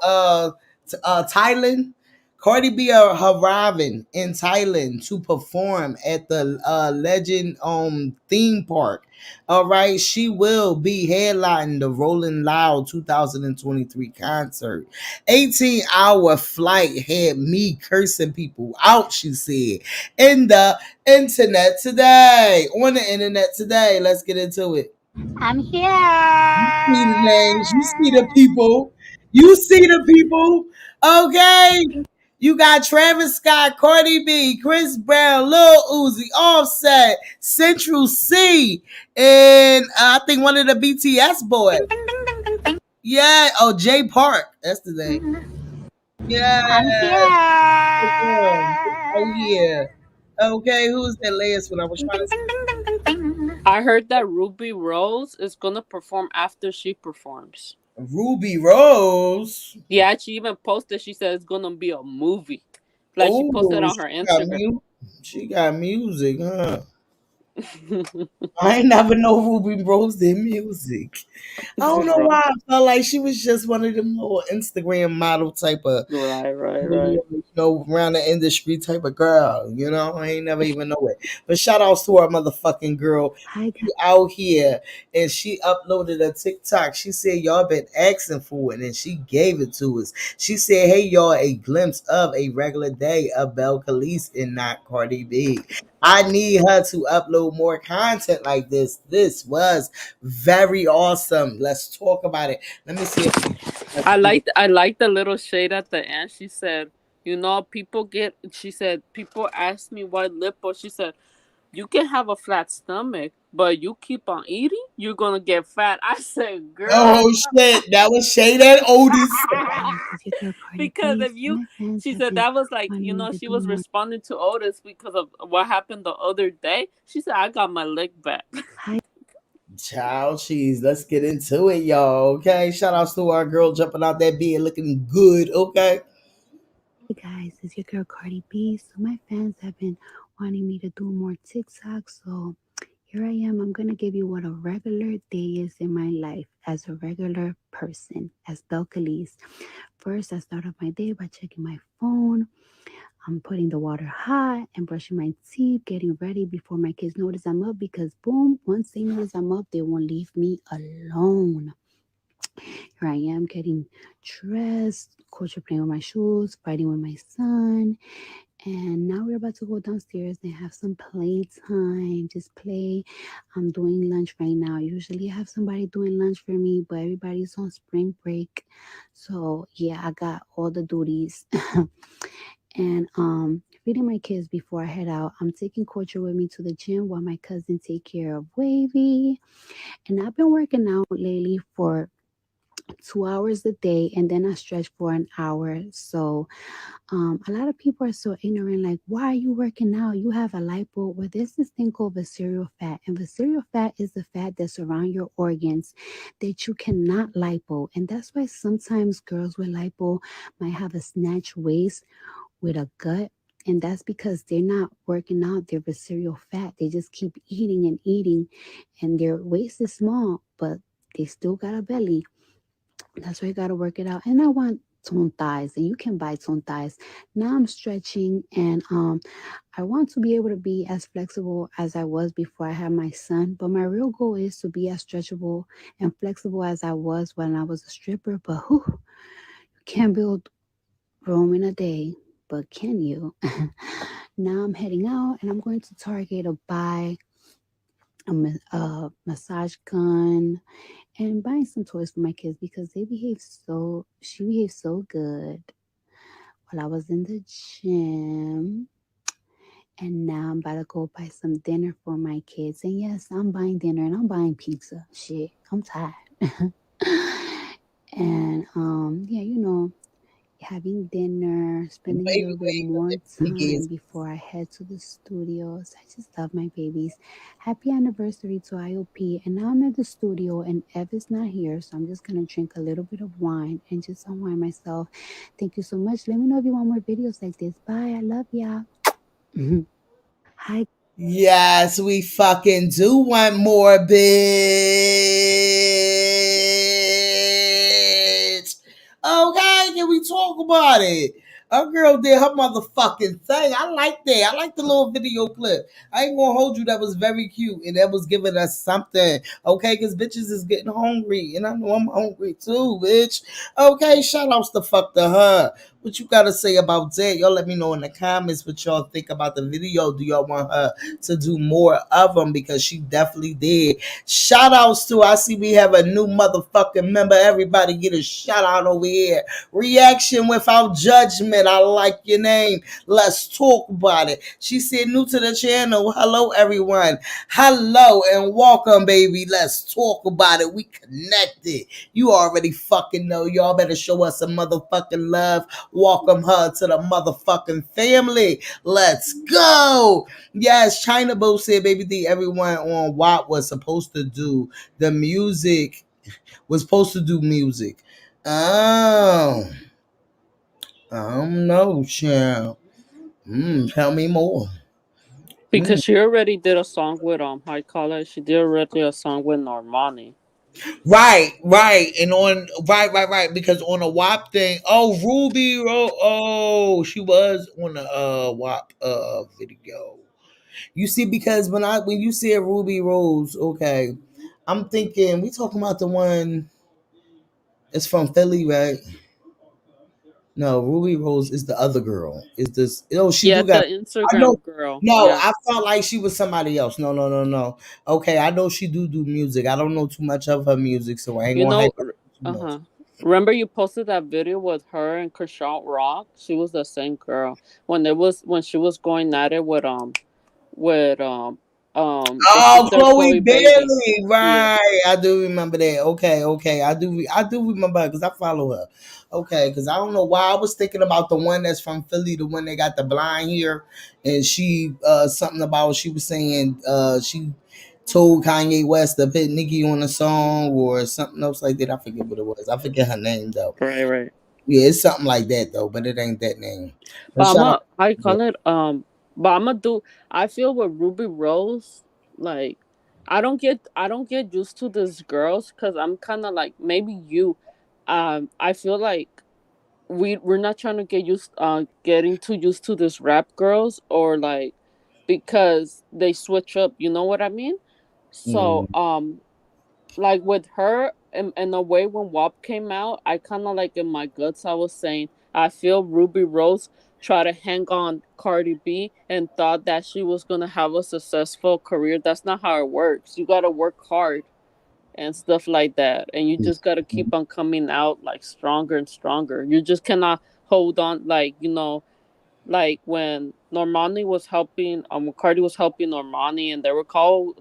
Thailand. Cardi B arriving in Thailand to perform at the Legend theme park. All right, she will be headlining the Rolling Loud 2023 concert. 18-hour flight had me cursing people out, she said. In the internet today. On the internet today. Let's get into it. I'm here. You see the names. You see the people. You see the people. Okay. You got Travis Scott, Cardi B, Chris Brown, Lil Uzi, Offset, Central C, and I think one of the BTS boys. Yeah. Oh, Jay Park. That's the name. Yeah. I'm here. Oh yeah. Okay, who's that last one? I was trying to say I heard that Ruby Rose is gonna perform after she performs. Ruby Rose. Yeah, she even posted. She said it's gonna be a movie. Like she posted Oh, on her Instagram. she got music, huh? I ain't never know Ruby Rose did music. I don't know why I felt like she was just one of them little Instagram model type of Right. around the industry type of girl. I ain't never even know it. But shout outs to our motherfucking girl. She out here and she uploaded a TikTok. She said y'all been asking for it and she gave it to us. She said, hey y'all, a glimpse of a regular day of Belle Khalees and not Cardi B. I need her to upload more content like this. This was very awesome. Let's talk about it. Let me see if I like the little shade at the end. She said, she said, people ask me why lipo. She said, you can have a flat stomach, but you keep on eating, you're gonna get fat. I said, girl. Oh shit, that was shade at Otis. Because if you, she said that was like, she was responding to Otis because of what happened the other day. She said, I got my leg back. Child cheese. Let's get into it, y'all. Okay. Shout outs to our girl jumping out that bed looking good. Okay. Hey guys, it's your girl Cardi B. So my fans have been wanting me to do more TikToks. So here I am. I'm going to give you what a regular day is in my life as a regular person, as Belle Khalees. First, I start off my day by checking my phone. I'm putting the water hot and brushing my teeth, getting ready before my kids notice I'm up because boom, once they notice I'm up, they won't leave me alone. Here I am getting dressed, culture playing with my shoes, fighting with my son. And now we're about to go downstairs and have some playtime. Just play. I'm doing lunch right now. Usually I have somebody doing lunch for me, but everybody's on spring break. So yeah, I got all the duties. And feeding my kids before I head out. I'm taking culture with me to the gym while my cousin take care of Wavy. And I've been working out lately for 2 hours a day and then I stretch for an hour. So a lot of people are so ignorant, like, why are you working out? You have a lipo. Well, there's this thing called visceral fat, and visceral fat is the fat that's around your organs that you cannot lipo. And that's why sometimes girls with lipo might have a snatch waist with a gut. And that's because they're not working out their visceral fat. They just keep eating and eating, and their waist is small, but they still got a belly. That's why you got to work it out. And I want toned thighs, and you can buy toned thighs. Now I'm stretching, and I want to be able to be as flexible as I was before I had my son. But my real goal is to be as stretchable and flexible as I was when I was a stripper. But you can't build Rome in a day. but can you? Now I'm heading out and I'm going to Target to buy a massage gun and buying some toys for my kids because she behaved so good while I was in the gym. And now I'm about to go buy some dinner for my kids. And yes, I'm buying dinner and I'm buying pizza. Shit, I'm tired. And yeah, having dinner, spending a Baby, little bit more Nikki time is before I head to the studios. I just love my babies. Happy anniversary to IOP. And now I'm at the studio and Ev is not here. So I'm just going to drink a little bit of wine and just unwind myself. Thank you so much. Let me know if you want more videos like this. Bye. I love y'all. Hi. Yes, we fucking do want more, bitch. Okay, can we talk about it? Our girl did her motherfucking thing. I like that. I like the little video clip. I ain't gonna hold you. That was very cute. And that was giving us something. Okay, because bitches is getting hungry. And I know I'm hungry too, bitch. Okay, shout outs to fuck to her. What you gotta say about that? Y'all let me know in the comments what y'all think about the video. Do y'all want her to do more of them? Because she definitely did. Shout outs to, I see we have a new motherfucking member. Everybody get a shout out over here. Reaction without judgment. I like your name. Let's talk about it. She said new to the channel. Hello everyone. Hello and welcome, baby. Let's talk about it. We connected. You already fucking know. Y'all better show us some motherfucking love. Welcome her to the motherfucking family. Let's go. Yes, China Bo said, baby D, everyone on WAP was supposed to do the music. Was supposed to do music. Oh. I don't know, child. Tell me more. Because she already did a song with how you call it? She did already a song with Normani. Right, and on right, because on a WAP thing, Ruby, she was on the WAP video. You see, because when you said Ruby Rose, okay, I'm thinking we talking about the one that's from Philly, right? No, Ruby Rose is the other girl. Is this? Oh, she Yeah, do the got. I know. Instagram girl. No, Yeah. I felt like she was somebody else. No. Okay, I know she do music. I don't know too much of her music, so I ain't You gonna hype know, her too much. remember you posted that video with her and Krishan Rock? She was the same girl when she was going at it with the Oh, sister Chloe Chloe Bailey. Bailey, Yeah. right? I do remember that. Okay, I do remember because I follow her. Okay, because I don't know why I was thinking about the one that's from Philly, the one that got the blind here, and she something about she was saying she told Kanye West to put Nicki on a song or something else like that. I forget what it was. I forget her name though. Right. Yeah, it's something like that though, but it ain't that name. But But shout out. I call it but I feel with Ruby Rose, like I don't get used to these girls because I'm kinda like maybe you. I feel like we're not trying to getting too used to this rap girls or like because they switch up, you know what I mean? So like with her in a way when WAP came out, I kind of like in my guts I was saying I feel Ruby Rose tried to hang on Cardi B and thought that she was gonna have a successful career. That's not how it works. You gotta work hard and stuff like that, and you just gotta keep on coming out like stronger and stronger. You just cannot hold on like when Normani was helping, Cardi was helping Normani, and they were called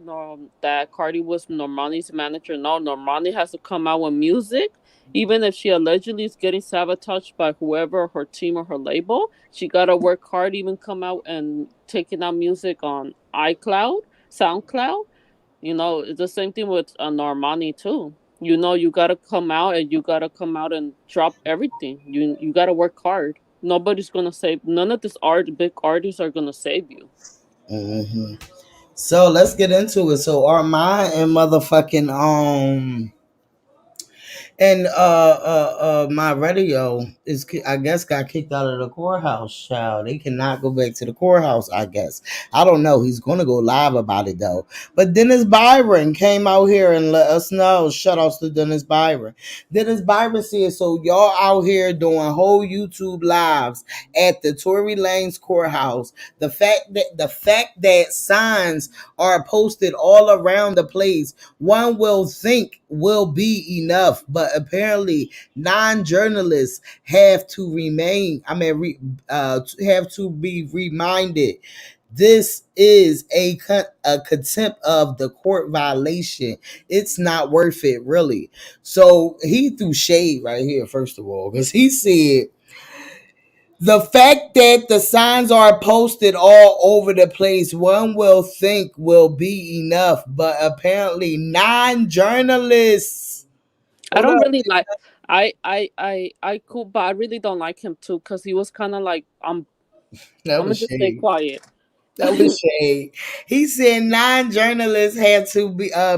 that Cardi was Normani's manager. No, Normani has to come out with music, even if she allegedly is getting sabotaged by whoever her team or her label. She gotta work hard, even come out and taking out music on SoundCloud. It's the same thing with Normani too. You gotta come out and you gotta come out and drop everything. You gotta work hard. Nobody's gonna save. None of this big artists are gonna save you. So let's get into it. So Armand and motherfucking And my radio I guess got kicked out of the courthouse, child. They cannot go back to the courthouse, I guess. I don't know. He's gonna go live about it though. But Dennis Byron came out here and let us know. Shout outs to Dennis Byron. Dennis Byron said, so y'all out here doing whole YouTube lives at the Tory Lanez courthouse. The fact that signs are posted all around the place, one will think will be enough, but apparently non-journalists have to have to be reminded. This is a contempt of the court violation. It's not worth it, really. So he threw shade right here, first of all, because he said the fact that the signs are posted all over the place, one will think will be enough, but apparently non-journalists. I Hold don't up. really like. I cool, but I really don't like him too because he was kind of like That I'm gonna was just stay shade. quiet. That was shade. He said non-journalists had to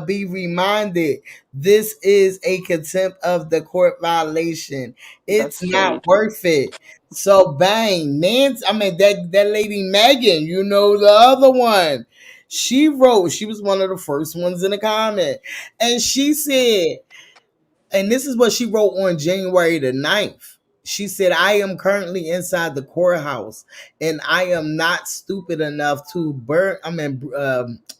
be reminded this is a contempt of the court violation. It's That's not shade. worth it. So bang, Nancy. I mean that lady Megan. You know the other one. She wrote. She was one of the first ones in the comment, and she said, and this is what she wrote on January the 9th. She said, I am currently inside the courthouse and I am not stupid enough to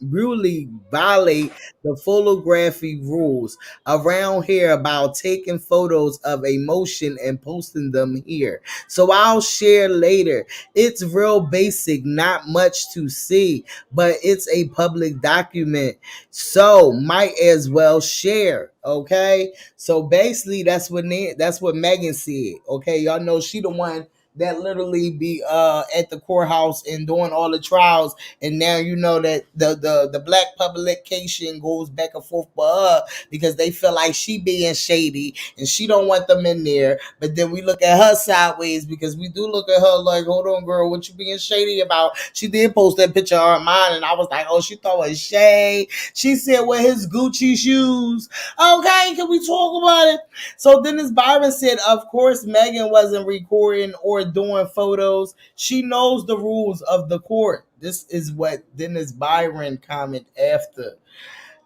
brutally violate the photography rules around here about taking photos of a motion and posting them here. So I'll share later. It's real basic, not much to see, but it's a public document. So might as well share. Okay. So basically, that's what Megan said. Okay, y'all know she the one that literally be at the courthouse and doing all the trials, and now you know that the black publication goes back and forth for her because they feel like she being shady and she don't want them in there. But then we look at her sideways because we do look at her like, hold on, girl, what you being shady about? She did post that picture of mine, and I was like, oh, she thought it was shade. She said, with his Gucci shoes. Okay, can we talk about it? So Dennis Byron said, of course, Megan wasn't recording or doing photos. She knows the rules of the court. This is what Dennis Byron commented after.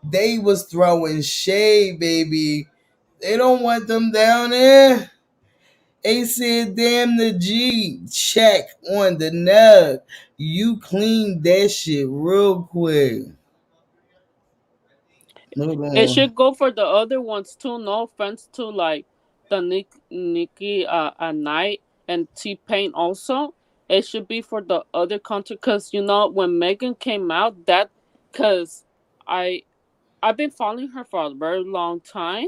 They was throwing shade, baby. They don't want them down there. They said, damn the G, check on the nug. You cleaned that shit real quick. Hold It on. should go for the other ones too. No offense to like the Nicki at night and T Pain also. It should be for the other content because when Megan came out, that because I I've been following her for a very long time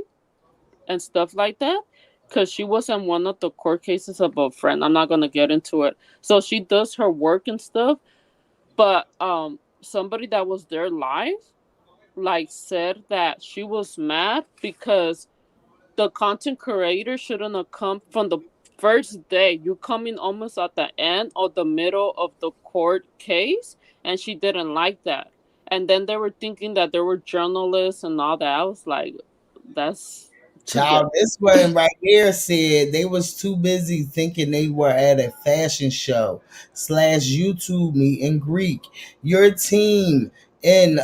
and stuff like that because she was in one of the court cases of a friend. I'm not gonna get into it. So she does her work and stuff, but somebody that was there live like said that she was mad because the content creator shouldn't have come from the first day. You come in almost at the end or the middle of the court case, and she didn't like that. And then they were thinking that there were journalists and all that. I was like, that's too Child, gay. this one right here said they was too busy thinking they were at a fashion show slash YouTube meet in Greek. Your team and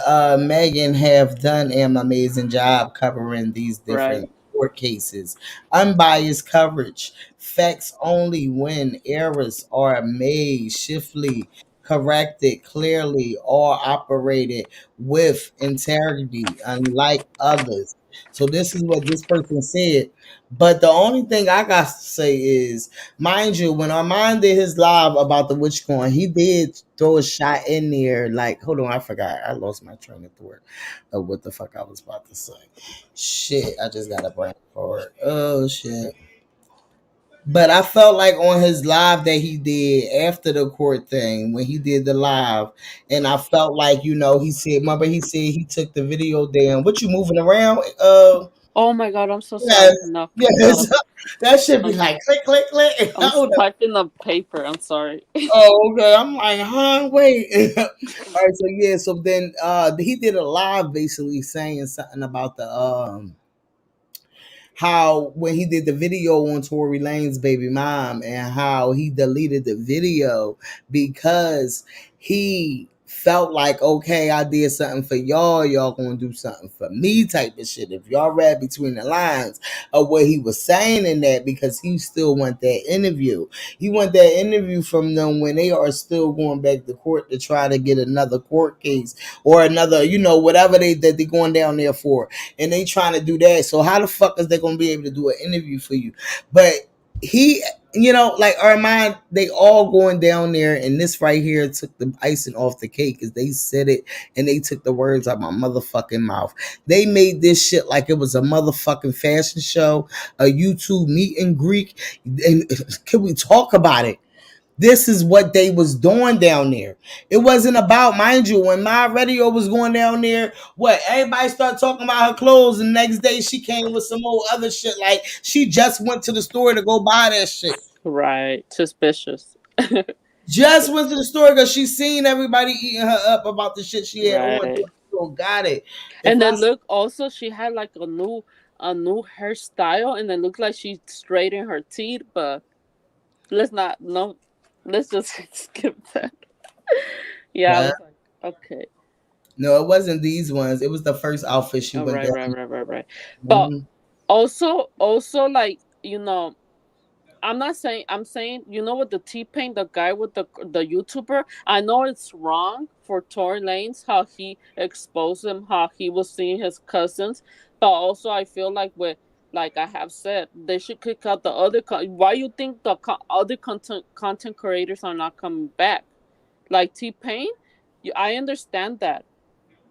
Megan have done an amazing job covering these Right. different court cases. Unbiased coverage, facts only when errors are made shiftly, corrected clearly, or operated with integrity, unlike others. So this is what this person said. But the only thing I got to say is, mind you, when Armand did his live about the witch coin, he did throw a shot in there. Like, hold on, I forgot. I lost my train of thought of what the fuck I was about to say. Shit, I just got a brain fart. Oh shit. But I felt like on his live that he did after the court thing, when he did the live, and I felt like, he said, remember he said he took the video down. What you moving around? Oh my god, I'm so sorry. Yes, No, yes. That should be like click, click, click. I'm Hold up. typing the paper. I'm sorry. Oh, okay. I'm like, huh? Wait. All right. So yeah. So then, he did a live basically saying something about how when he did the video on Tory Lane's baby mom and how he deleted the video because he felt like, okay, I did something for y'all gonna do something for me type of shit. If y'all read between the lines of what he was saying in that, because he still want that interview. He want that interview from them when they are still going back to court to try to get another court case or another, whatever that they going down there for. And they trying to do that. So how the fuck is they gonna be able to do an interview for you? But he, like Armand, they all going down there, and this right here took the icing off the cake because they said it and they took the words out my motherfucking mouth. They made this shit like it was a motherfucking fashion show, a YouTube meet and greet. And can we talk about it? This is what they was doing down there. It wasn't about, mind you, when my radio was going down there, what, everybody started talking about her clothes, and the next day she came with some old other shit, like she just went to the store to go buy that shit. Right. Suspicious. Just went to the store because she seen everybody eating her up about the shit she had on. Right. So got it. And then look, also she had like a new hairstyle, and then looked like she straightened her teeth. But let's not no, let's just skip that. Yeah, I was like, okay. No, it wasn't these ones. It was the first outfit she went down. Right. But also, like, I'm not saying, I'm saying, with the T-Pain, the guy with the YouTuber, I know it's wrong for Tory Lanez how he exposed him, how he was seeing his cousins, but also I feel like like I have said, they should kick out the other. Why you think the other content creators are not coming back? Like T-Pain, I understand that.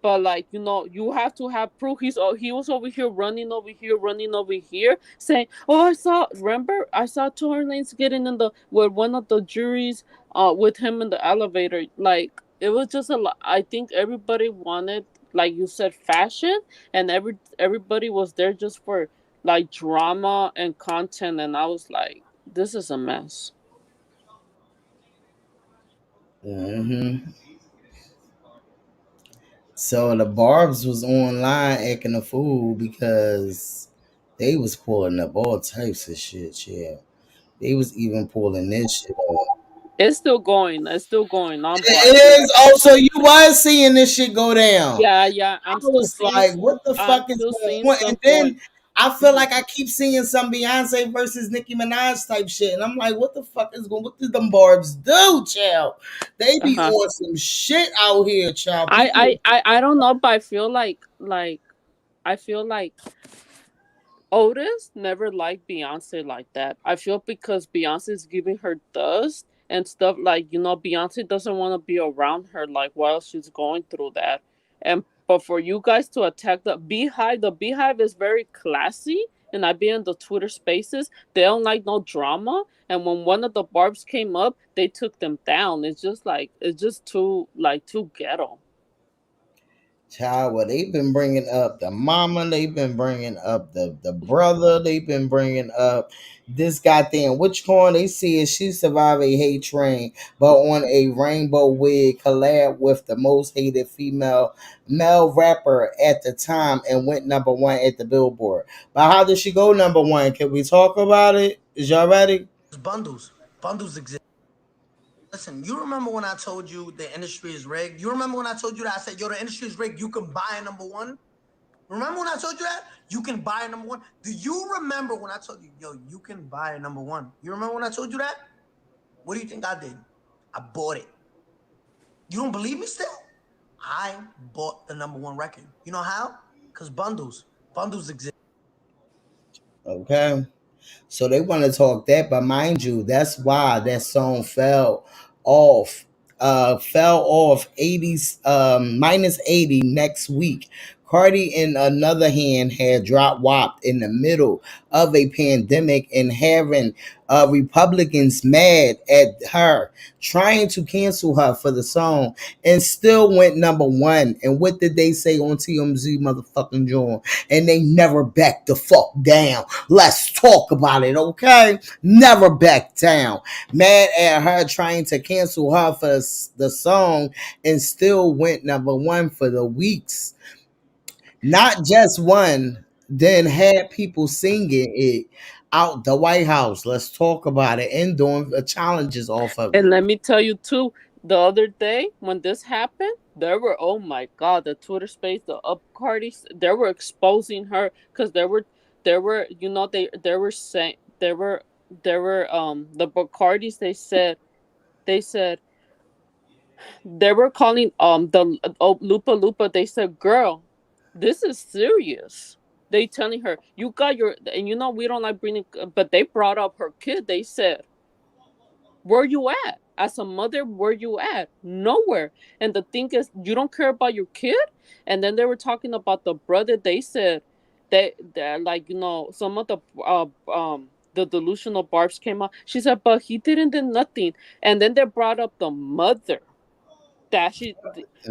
But like, you have to have proof. He was over here running over here, saying, "Oh, I saw Tory Lanez getting in with one of the juries, with him in the elevator." Like, it was just a lot. I think everybody wanted, like you said, fashion, and everybody was there just for like drama and content, and I was like, this is a mess. So the Barbs was online acting a fool because they was pulling up all types of shit. Yeah, they was even pulling this shit up. It's still going. I'm It is. Also, you was seeing this shit go down. Yeah. I was like, what the fuck is going on? And then I feel like I keep seeing some Beyonce versus Nicki Minaj type shit. And I'm like, what the fuck is going on? What did them Barbs do, child? They be on some shit out here, child. I don't know, but I feel like Otis never liked Beyonce like that. I feel because Beyonce is giving her dust and stuff, like, Beyonce doesn't want to be around her like while she's going through that. And but for you guys to attack the Beehive is very classy, and I've been in the Twitter spaces. They don't like no drama. And when one of the Barbs came up, they took them down. It's just too ghetto. Child, well, they've been bringing up the mama, they've been bringing up the brother, they've been bringing up this goddamn witch corn. They see she survived a hate train, but on a rainbow wig collab with the most hated female male rapper at the time and went number one at the Billboard. But how did she go number one? Can we talk about it? Is y'all ready? Bundles exist. Listen, you remember when I told you the industry is rigged? You remember when I told you that I said, yo, the industry is rigged, you can buy a number one? Remember when I told you that? You can buy a number one? Do you remember when I told you, yo, you can buy a number one? You remember when I told you that? What do you think I did? I bought it. You don't believe me still? I bought the number one record. You know how? Because bundles exist. Okay. So they want to talk that, but mind you, that's why that song off. Fell off 80s, minus 80 next week. Cardi, in another hand, had dropped WAP in the middle of a pandemic and having Republicans mad at her, trying to cancel her for the song, and still went number one. And what did they say on TMZ motherfucking John? And they never backed the fuck down. Let's talk about it, okay? Never back down. Mad at her trying to cancel her for the song and still went number one for the weeks. Not just one, then had people singing it out the White House. Let's talk about it and doing challenges off of it. And let me tell you too, the other day when this happened, there were, oh my god, the Twitter space, the up parties, they were exposing her because there were they were saying there were the Bacardis, they said they were calling the Lupa Lupa. They said, "Girl, this is serious." They telling her, "You got your," and we don't like bringing, but they brought up her kid. They said, "Where you at? As a mother, where you at? Nowhere." And the thing is, you don't care about your kid. And then they were talking about the brother. They said that like some of the delusional barbs came out. She said, but he didn't do nothing. And then they brought up the mother that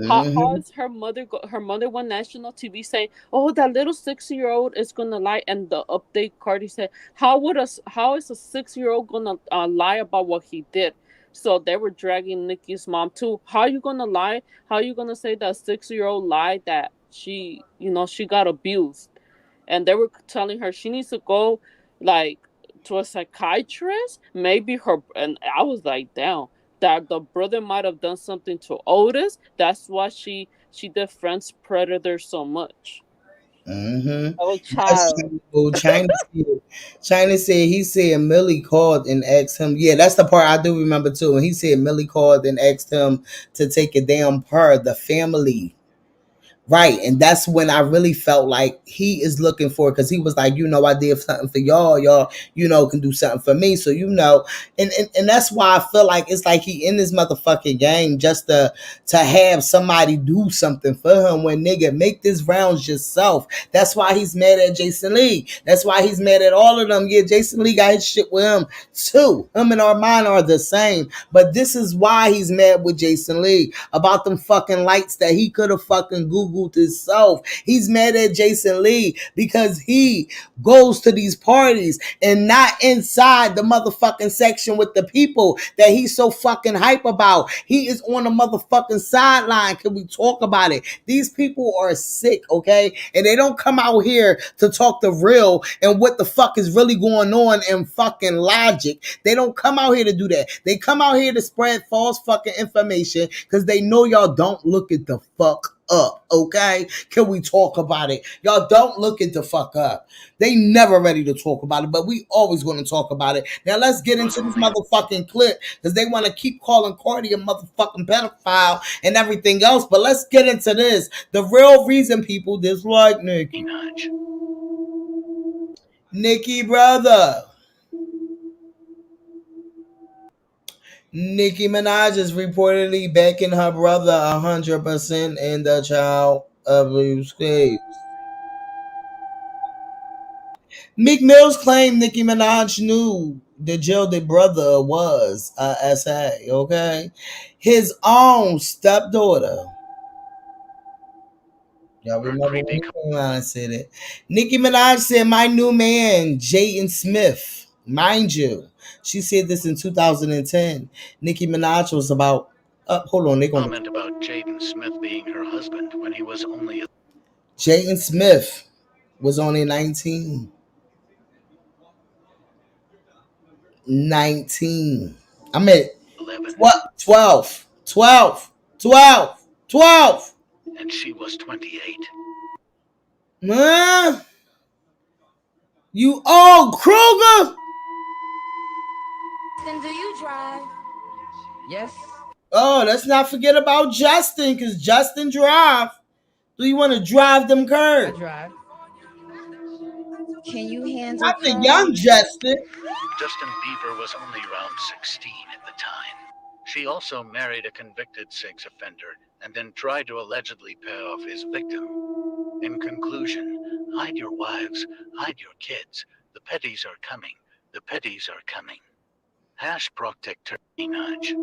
how Hmm. is her mother went national TV saying, oh, that little 6-year-old is gonna lie. And the update Cardi said, how is a 6-year-old gonna lie about what he did? So they were dragging Nikki's mom too. How you gonna lie? How you gonna say that 6-year-old lied that she got abused? And they were telling her she needs to go like to a psychiatrist, maybe her. And I was like, damn, that the brother might have done something to Otis. That's why she defends Predator so much. Mm-hmm. Oh Yes, child. well, China said he said Millie called and asked him. Yeah, that's the part I do remember too. And he said Millie called and asked him to take a damn part the family. Right. And that's when I really felt like he is looking for, because he was like, I did something for y'all. Y'all, can do something for me. So, and that's why I feel like it's like he in this motherfucking game just to have somebody do something for him when nigga make this rounds yourself. That's why he's mad at Jason Lee. That's why he's mad at all of them. Yeah, Jason Lee got his shit with him too. Him and Armand are the same. But this is why he's mad with Jason Lee about them fucking lights that he could have fucking Googled himself. He's mad at Jason Lee because he goes to these parties and not inside the motherfucking section with the people that he's so fucking hype about. He is on the motherfucking sideline. Can we talk about it? These people are sick, okay? And they don't come out here to talk the real and what the fuck is really going on in fucking logic. They don't come out here to do that. They come out here to spread false fucking information because they know y'all don't look at the fuck up, okay? Can we talk about it? Y'all don't look at the fuck up. They never ready to talk about it, but we always going to talk about it. Now let's get into this motherfucking clip because they want to keep calling Cardi a motherfucking pedophile and everything else. But let's get into this. The real reason people dislike Nicki. Nicki brother. Nicki Minaj is reportedly backing her brother 100% in the child abuse case. Meek Mill's claim Nicki Minaj knew the jailed brother was a SA, okay? His own stepdaughter. Y'all remember when he came out and said it? Nicki Minaj said, my new man, Jaden Smith. Mind you, she said this in 2010. Nicki Minaj was about, hold on, they're going to comment about Jaden Smith being her husband when he was only. Jaden Smith was only 19. 19. I mean, 11. What? 12. 12. 12. 12. And she was 28. You old Kruger. Then do you drive? Yes. Oh, let's not forget about Justin, because Justin drive. Do you want to drive them curves? I drive. Can you handle Not the young Justin. Justin Bieber was only around 16 at the time. She also married a convicted sex offender and then tried to allegedly pay off his victim. In conclusion, hide your wives, hide your kids. The petties are coming. The petties are coming. Hash protector Minaj.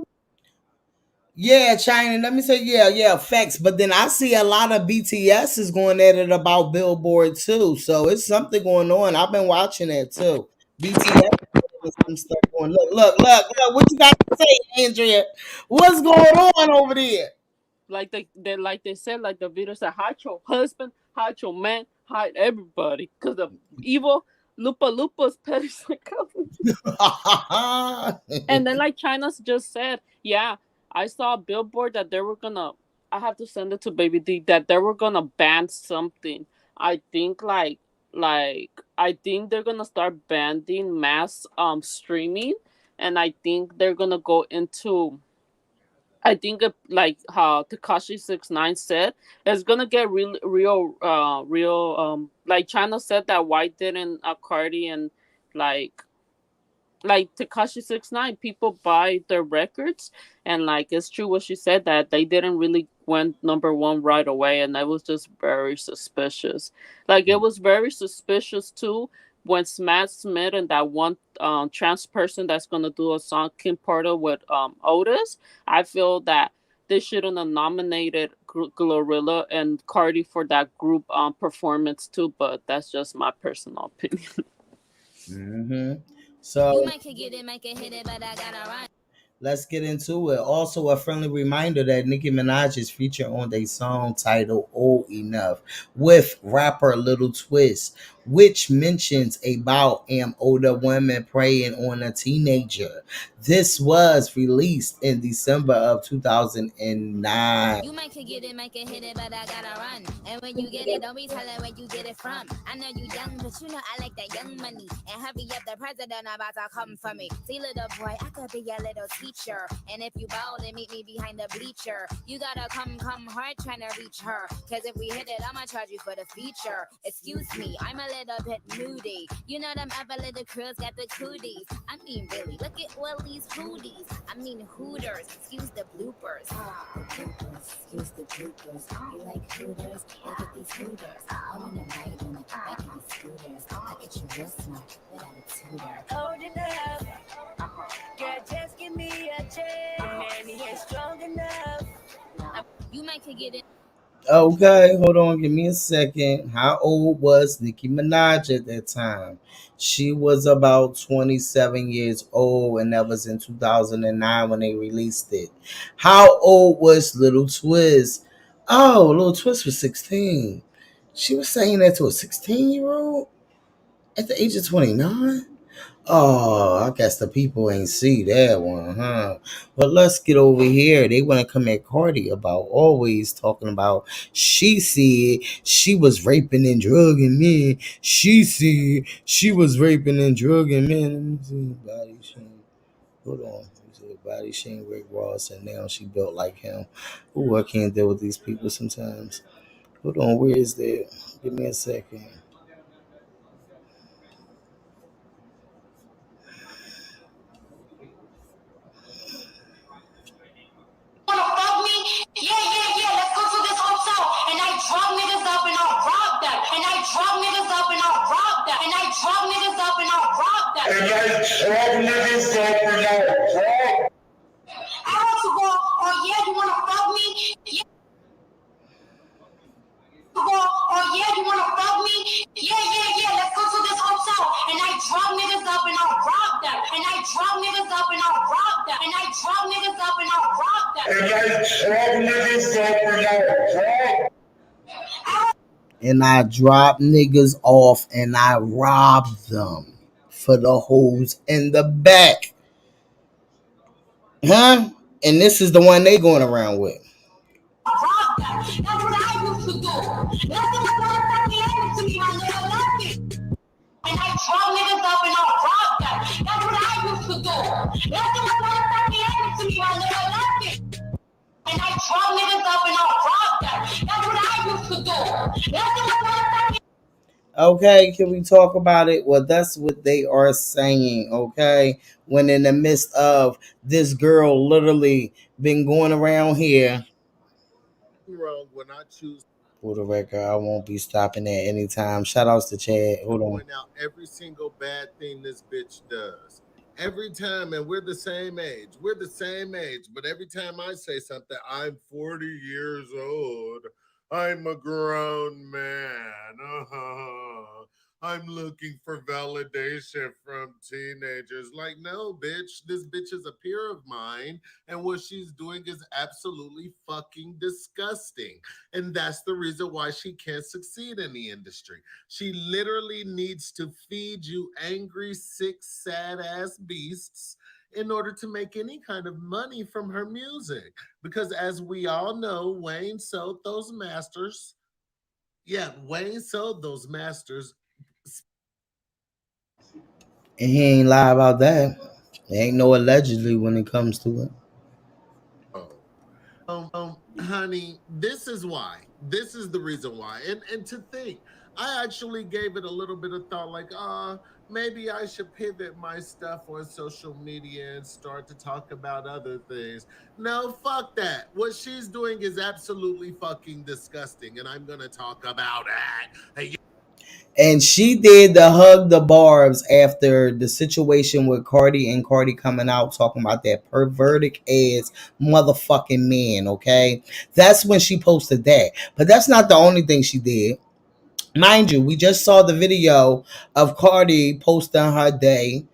Yeah, China. Let me say, yeah, facts. But then I see a lot of BTS is going at it about Billboard too. So it's something going on. I've been watching that too. BTS some stuff going. Look. What you got to say, Andrea? What's going on over there? Like they said, like the video said, hide your husband, hide your man, hide everybody because the evil Lupa's petty psychopath. And then, like China just said, yeah, I saw a billboard that they were gonna. I have to send it to Baby D that they were gonna ban something. I think I think they're gonna start banning mass streaming, and I think they're gonna go into. I think like how Tekashi 69 said, it's gonna get real. Like China said that why didn't Cardi and like Tekashi 69, people buy their records, and like it's true what she said that they didn't really went number one right away, and that was just very suspicious. Like it was very suspicious too when Matt Smith and that one trans person that's gonna do a song Kim Porter with Otis. I feel that they shouldn't have nominated Glorilla and Cardi for that group performance too, but that's just my personal opinion. Mm-hmm. So You might could get it, might could hit it, but I gotta run. let's get into it. Also, a friendly reminder that Nicki Minaj is featured on a song titled "Old Enough" with rapper Little Twist, which mentions about an older woman preying on a teenager. This was released in December of 2009. You might could get it, might could hit it, but I gotta run. And when you get it, don't be telling where you get it from. I know you young, but you know I like that young money. And hurry up, the president about to come for me. See, little boy, I could be your little teacher. And if you bow, then meet me behind the bleacher. You gotta come hard trying to reach her. Cause if we hit it, I'ma charge you for the feature. Excuse me, I'm a little bit moody. You know them other little girls got the cooties. I mean, really, look at all these foodies. I mean, hooters, excuse the bloopers. Excuse the bloopers. You like hooters? Look at these hooters. I wanna ride on it, back in these scooters. I get you real smart without a tutor. Old enough. Girl, just give me a chance. Man, he ain't strong enough. You might could get it. Okay, hold on, give me a second. How old was Nicki Minaj at that time? She was about 27 years old, and that was in 2009 when they released it. How old was Little Twist? Oh, Little Twist was 16. She was saying that to a 16-year-old at the age of 29? Oh, I guess the people ain't see that one, huh? But let's get over here. They want to come at Cardi about always talking about she said she was raping and drugging men. She said she was raping and drugging men. Let me see. Body shame. Hold on. Let me see. Body shame Rick Ross, and now she built like him. Ooh, I can't deal with these people sometimes. Hold on. Where is that? Give me a second. Wanna fuck me? Yeah. Let's go to this hotel. And I drop niggas up and I'll rob them. And I drop niggas up and I'll rob them. And I drop niggas up and I'll rob them. And I drop niggas up and I'll rob them. I want to go, oh yeah, you wanna fuck me? Yeah. Oh yeah, you wanna fuck me? Yeah. Let's go to this hotel. And I drop niggas up and I'll rob them. And I drop niggas up and I'll rob them. And I drop niggas up and I'll rob them. And I drop niggas up and I'll rob them. And I drop niggas off and I rob them for the hoes in the back. Huh? And this is the one they going around with. Rob them. That's what I used to do. That's what motherfucking happened to me, my little lefty. And I drop niggas up and I'll rob them. That's what I used to do. That's what motherfucking happened to me, my little lefty. And I drop niggas up and I'll rob them. That's what I used to do. That's what motherfucking. Okay, can we talk about it? Well, that's what they are saying, okay? When in the midst of this girl literally been going around here. Wrong when I choose For the record, I won't be stopping at any time. Shout outs to Chad. Hold to on. point out every single bad thing this bitch does. Every time, and we're the same age. We're the same age, but every time I say something, I'm 40 years old. I'm a grown man. I'm looking for validation from teenagers. Like, no, bitch, this bitch is a peer of mine, and what she's doing is absolutely fucking disgusting. And that's the reason why she can't succeed in the industry. She literally needs to feed you angry, sick, sad ass beasts in order to make any kind of money from her music. Because as we all know, Wayne sold those masters. Yeah, Wayne sold those masters. And he ain't lie about that. There ain't no allegedly when it comes to it. Oh. Honey, this is why. This is the reason why. And to think, I actually gave it a little bit of thought, like, maybe I should pivot my stuff on social media and start to talk about other things. No, fuck that. What she's doing is absolutely fucking disgusting, and I'm gonna talk about it. Hey, And she did the hug the barbs after the situation with Cardi and Cardi coming out talking about that perverted ass motherfucking man, okay? That's when she posted that. But that's not the only thing she did. Mind you, we just saw the video of Cardi posting her day,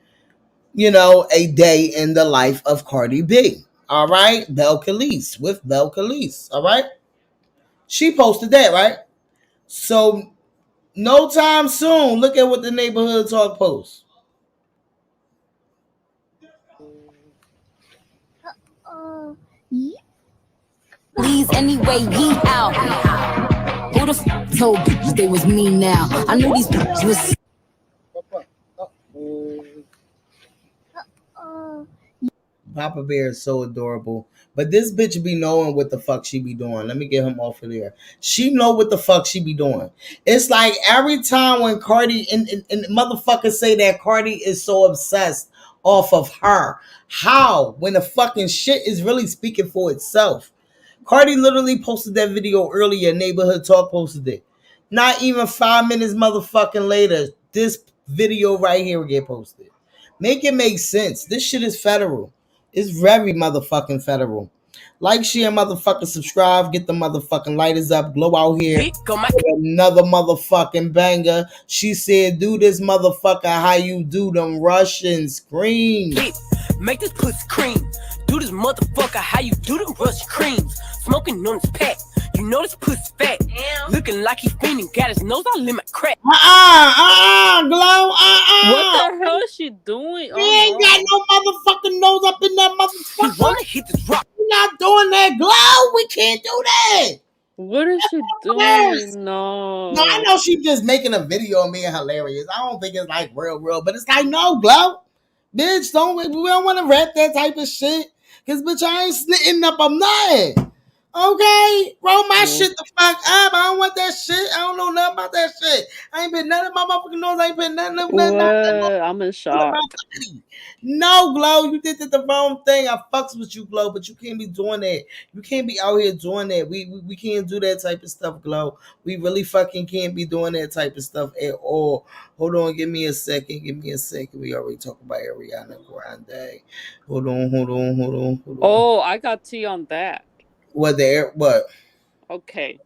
a day in the life of Cardi B. All right? Belle Khalees with Belle Khalees. All right? She posted that, right? So no time soon. Look at what the neighborhood talk posts. Please anyway, ye out. Who the told bitches they was me now? I knew these bitches was. Papa Bear is so adorable. But this bitch be knowing what the fuck she be doing. Let me get him off of there. She know what the fuck she be doing. It's like every time when Cardi and motherfuckers say that Cardi is so obsessed off of her. How? When the fucking shit is really speaking for itself. Cardi literally posted that video earlier. Neighborhood Talk posted it. Not even 5 minutes motherfucking later, this video right here will get posted. Make it make sense. This shit is federal. It's very motherfucking federal. Like, share, motherfucking subscribe. Get the motherfucking lighters up. Glow out here. Another motherfucking banger. She said, do this motherfucker how you do them Russian screams. Make this pussy cream. Do this motherfucker how you do them Russian creams. Smoking on his pack. You know this pussy fat. Looking like he fiending. Got his nose all in my crack. Glow. What the hell is she doing? We ain't got no motherfucking nose up in that motherfucker. You wanna hit this rock? We're not doing that, Glow. We can't do that. What is she doing? No, I know she's just making a video and being hilarious. I don't think it's like real, but it's like, no, Glow. Bitch, we don't want to rap that type of shit. Cause bitch, I ain't slitting up on nothing. Okay? Roll my shit the fuck up. I don't want that shit. I don't know nothing about that shit. I ain't been nothing in my motherfucking nose. I ain't been nothing. I'm in shock. No, Glow, you did the wrong thing. I fucks with you, Glow, but you can't be doing that. You can't be out here doing that. We can't do that type of stuff, Glow. We really fucking can't be doing that type of stuff at all. Hold on, give me a second. We already talked about Ariana Grande. Hold on. Oh, I got tea on that. What? Okay.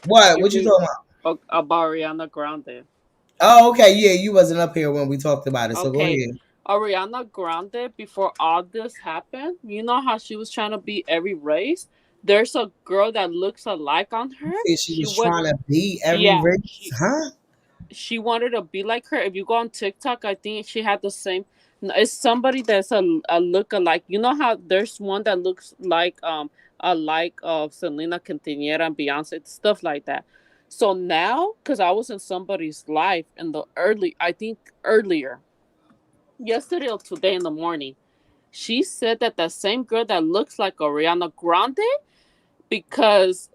What? What you talking about? About Ariana Grande. Oh, okay. Yeah, you wasn't up here when we talked about it, so go ahead. Ariana Grande, before all this happened, you know how she was trying to be every race? There's a girl that looks alike on her. She was trying to be every race, huh? She wanted to be like her. If you go on TikTok, I think she had the same. It's somebody that's a look alike. You know how there's one that looks like of Selena Quintanilla and Beyonce, stuff like that. So now, because I was in somebody's life in the earlier, yesterday or today in the morning, she said that same girl that looks like Ariana Grande, because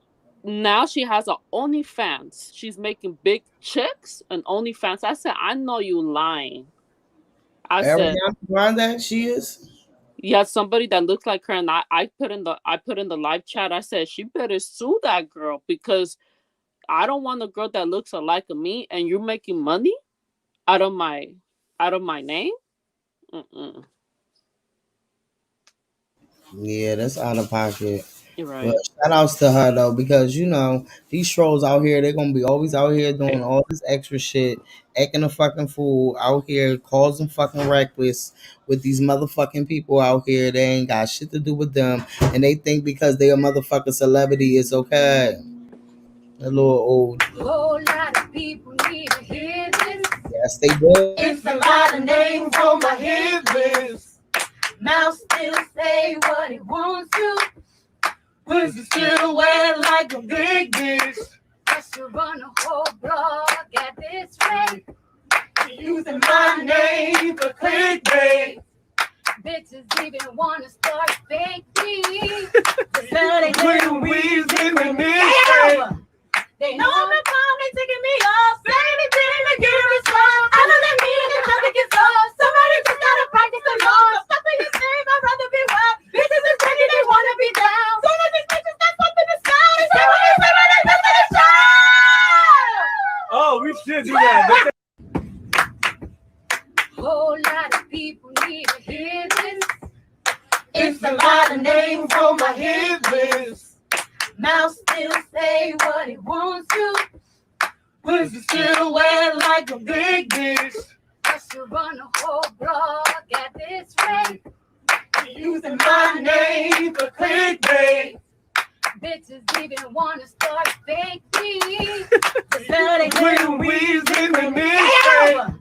now she has a OnlyFans. She's making big checks and OnlyFans. I said, I know you lying. Ariana Grande, she is. Yeah, somebody that looks like her, and I put in the live chat. I said she better sue that girl, because I don't want a girl that looks alike of me, and you're making money out of my name. Yeah, that's out of pocket. You're But right. shout outs to her though, because you know these trolls out here, they're gonna be always out here doing all this extra shit, acting a fucking fool out here, causing fucking reckless with these motherfucking people out here. They ain't got shit to do with them, and they think because they a motherfucking celebrity, it's okay. A little old. Whole lot of people need to hear this. Yes, they do. It's a lot of names on my hit list. Mouth still say what it wants to. Pussy still wet like a big dish. I should run a whole blog at this rate. Using my name for clickbait. Bitches even wanna start faking. They putting weaves in the mix. They know I'm in town, they taking me off. Say anything to get a response. I know that mean and nothing gets lost. Somebody just gotta practice the law. Stop in your same, I'd rather be wild. Bitches is ready, they wanna be down. Soon as these bitches got something to say, say what they say when they come to the show. Oh, we should do that. Whole lot of people need to hear this. It's a lot of names on my hit list. Mouth still say what it wants to. Pussy still wet like a big dish. I should run a whole blog at this rate. Using my name for clickbait. Bitches even wanna start faking. They putting weaves in the mix.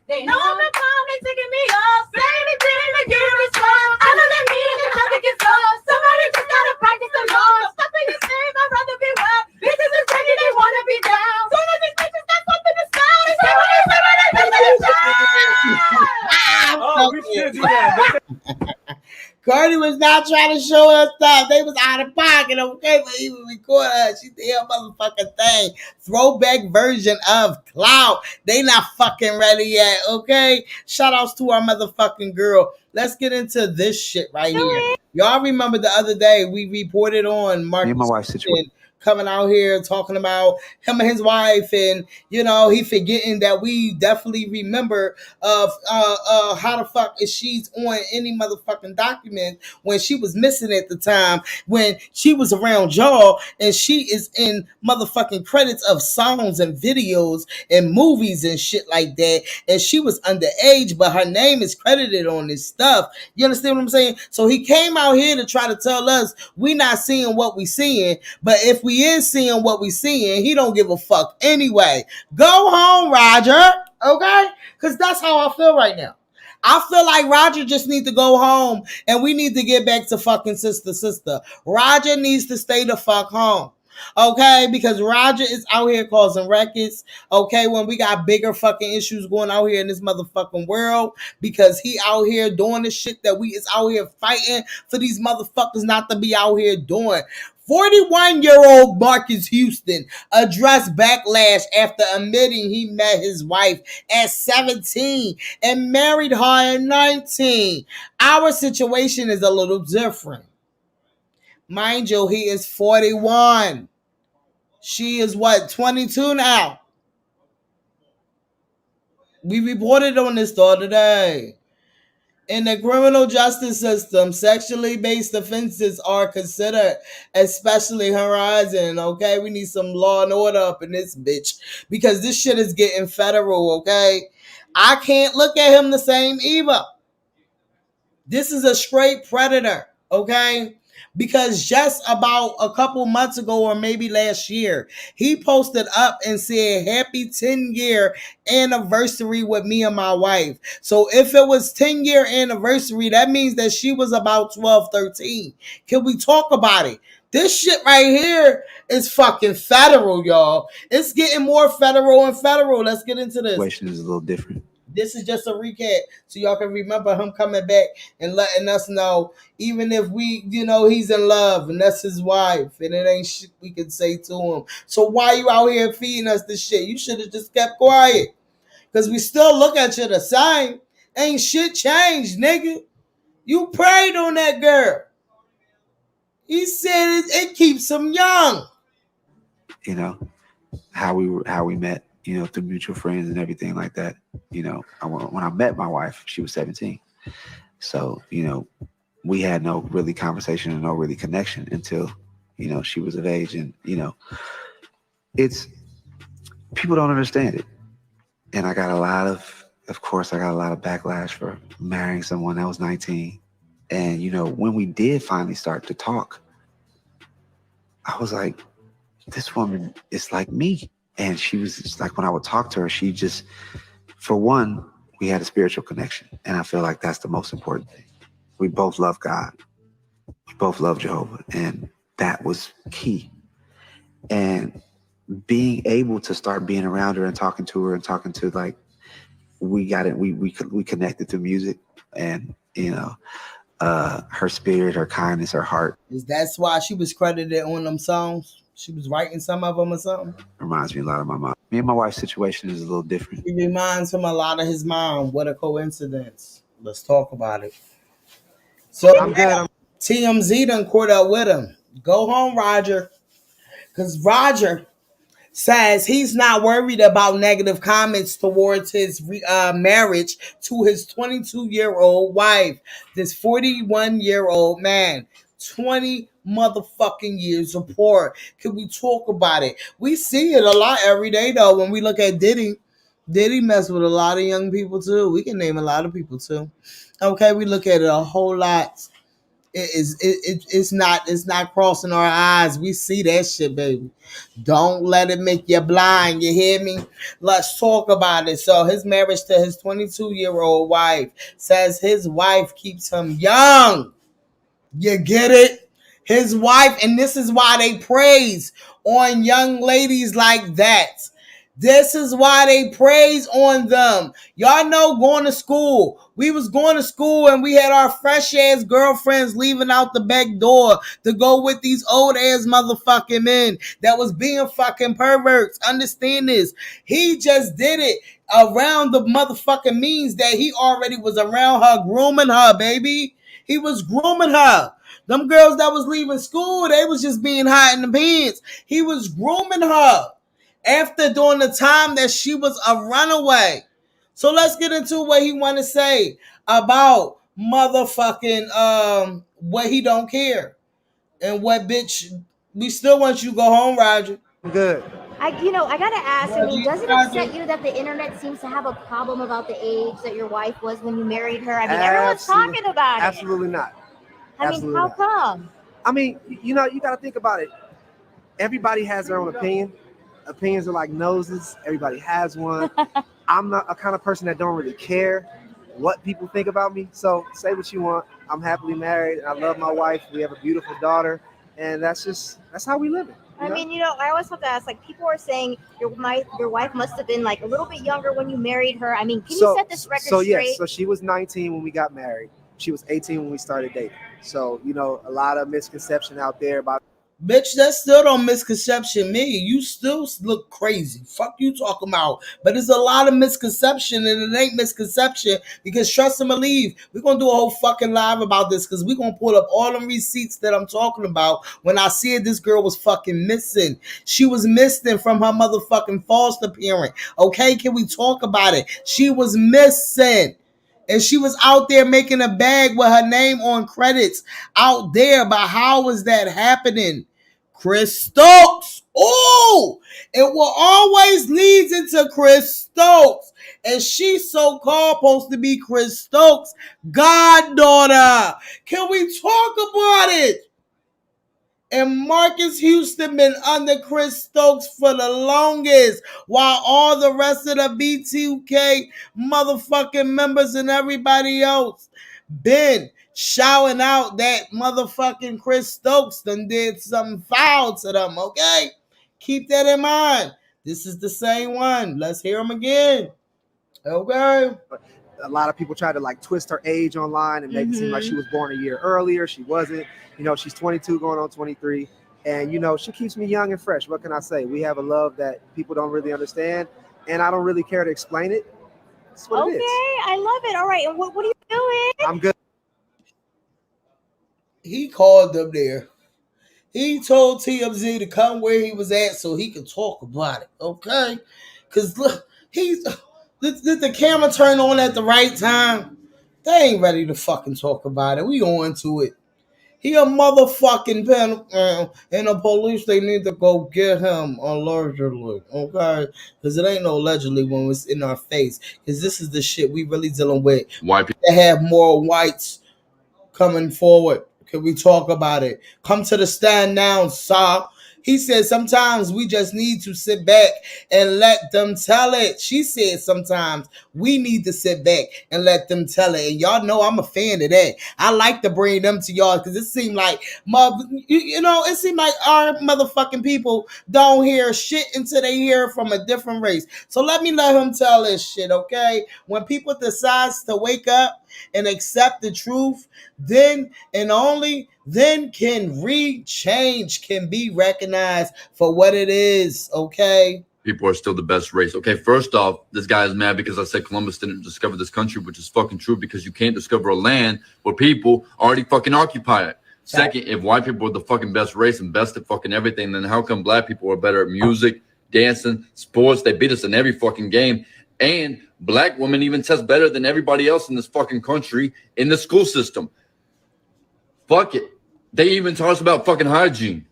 They know I'm in town, they taking me off. Say anything to get a response. I know that mean and nothing gets lost. Somebody just gotta practice the law. Stop in your same, I'd rather be wild. Bitches is ready, they wanna be down. Soon as these bitches got something to say, say what they say when they come to the show. Oh, we should do that. Cardi was not trying to show us stuff. They was out of pocket, okay? But even record her. She did her motherfucking thing. Throwback version of Clout. They not fucking ready yet, okay? Shout outs to our motherfucking girl. Let's get into this shit right here. Y'all remember the other day we reported on Marcus coming out here talking about him and his wife, and you know he forgetting that we definitely remember of how the fuck is she's on any motherfucking document when she was missing at the time when she was around y'all, and she is in motherfucking credits of songs and videos and movies and shit like that, and she was underage but her name is credited on this stuff. You understand what I'm saying? So he came out here to try to tell us we not seeing what we seeing, but if we is seeing what we seeing, he don't give a fuck anyway. Go home, Roger. Okay? Because that's how I feel right now. I feel like Roger just needs to go home and we need to get back to fucking sister. Roger needs to stay the fuck home. Okay, because Roger is out here causing records. Okay, when we got bigger fucking issues going out here in this motherfucking world, because he out here doing the shit that we is out here fighting for these motherfuckers not to be out here doing. 41-year-old Marcus Houston addressed backlash after admitting he met his wife at 17 and married her at 19. Our situation is a little different. Mind you, he is 41. She is what, 22 now? We reported on this the other day. In the criminal justice system, sexually based offenses are considered, especially harassing. Okay, we need some law and order up in this bitch because this shit is getting federal. Okay, I can't look at him the same either. This is a straight predator. Okay, because just about a couple months ago or maybe last year, he posted up and said happy 10-year anniversary with me and my wife. So if it was 10-year anniversary, that means that she was about 12, 13. Can we talk about it? This shit right here is fucking federal, y'all. It's getting more federal and federal. Let's get into this. Situation is a little different. This is just a recap so y'all can remember him coming back and letting us know, even if we, you know, he's in love and that's his wife and it ain't shit we can say to him. So why you out here feeding us this shit? You should have just kept quiet because we still look at you the same. Ain't shit changed, nigga. You preyed on that girl. He said it keeps him young. You know, how we met, you know, through mutual friends and everything like that. You know, when I met my wife, she was 17. So, you know, we had no really conversation and no really connection until, you know, she was of age. And, you know, it's, people don't understand it. And I got a lot of course, I got a lot of backlash for marrying someone that was 19. And, you know, when we did finally start to talk, I was like, this woman is like me. And she was just like, when I would talk to her, she just, for one, we had a spiritual connection. And I feel like that's the most important thing. We both love God. We both love Jehovah. And that was key. And being able to start being around her and talking to her and talking to, like, we got it. We connected through music, and, you know, her spirit, her kindness, her heart. Is that's why she was credited on them songs? She was writing some of them or something? Reminds me a lot of my mom. Me and my wife's situation is a little different. He reminds him a lot of his mom. What a coincidence. Let's talk about it. So I'm good. TMZ done caught up with him. Go home, Roger. Because Roger says he's not worried about negative comments towards his marriage to his 22-year-old wife. This 41-year-old man, 20 motherfucking years apart. Can we talk about it? We see it a lot every day, though, when we look at Diddy. Diddy mess with a lot of young people, too. We can name a lot of people, too. Okay, we look at it a whole lot. It's not crossing our eyes. We see that shit, baby. Don't let it make you blind. You hear me? Let's talk about it. So his marriage to his 22-year-old wife, says his wife keeps him young. You get it? His wife, and this is why they praise on young ladies like that. This is why they praise on them. Y'all know, going to school. We was going to school and we had our fresh ass girlfriends leaving out the back door to go with these old ass motherfucking men that was being fucking perverts. Understand this. He just did it around the motherfucking means that he already was around her, grooming her, baby. He was grooming her. Them girls that was leaving school, they was just being hot in the pants. He was grooming her after during the time that she was a runaway. So let's get into what he want to say about motherfucking what he don't care and what bitch. We still want you to go home, Roger. Good. I gotta ask. I mean, does it upset you that the internet seems to have a problem about the age that your wife was when you married her? I mean, everyone's talking about it. Absolutely not. I mean, how come? I mean, you know, you got to think about it. Everybody has their own opinion. Opinions are like noses. Everybody has one. I'm not a kind of person that don't really care what people think about me. So say what you want. I'm happily married. I love my wife. We have a beautiful daughter, and that's how we live it. I mean, you know, I always have to ask, like, people are saying your wife must have been like a little bit younger when you married her. I mean, can you set this record straight? Yes, so she was 19 when we got married. She was 18 when we started dating. So, you know, a lot of misconception out there about. Bitch, that still don't misconception me. You still look crazy. Fuck you talking about. But there's a lot of misconception, and it ain't misconception because trust and believe, we're going to do a whole fucking live about this because we're going to pull up all them receipts that I'm talking about. When I said this girl was fucking missing. She was missing from her motherfucking foster parent. Okay, can we talk about it? She was missing. And she was out there making a bag with her name on credits out there. But how is that happening? Chris Stokes. Oh, it will always leads into Chris Stokes. And she's so-called supposed to be Chris Stokes' goddaughter. Can we talk about it? And Marcus Houston been under Chris Stokes for the longest, while all the rest of the B2K motherfucking members and everybody else been shouting out that motherfucking Chris Stokes done did something foul to them, okay? Keep that in mind. This is the same one. Let's hear him again. Okay. A lot of people try to like twist her age online and make it seem like she was born a year earlier. She wasn't. You know, she's 22 going on 23. And, you know, she keeps me young and fresh. What can I say? We have a love that people don't really understand. And I don't really care to explain it. That's what it is. I love it. All right. And what are you doing? I'm good. He called them there. He told TMZ to come where he was at so he could talk about it. Okay? Because look, did the camera turn on at the right time? They ain't ready to fucking talk about it. We on to it. He a motherfucking pen, and the police, they need to go get him allegedly, okay? Because it ain't no allegedly when it's in our face. Because this is the shit we really dealing with. White people. They have more whites coming forward. Can we talk about it? Come to the stand now, sir. He said sometimes we just need to sit back and let them tell it. She said sometimes we need to sit back and let them tell it. And y'all know I'm a fan of that. I like to bring them to y'all because it seemed like, it seemed like our motherfucking people don't hear shit until they hear from a different race. So let him tell this shit, okay? When people decides to wake up and accept the truth, then and only then can change can be recognized for what it is, okay? People are still the best race. Okay, first off, this guy is mad because I said Columbus didn't discover this country, which is fucking true because you can't discover a land where people already fucking occupy it. Second, if white people are the fucking best race and best at fucking everything, then how come black people are better at music, dancing, sports? They beat us in every fucking game. And black women even test better than everybody else in this fucking country in the school system. Fuck it. They even taught us about fucking hygiene.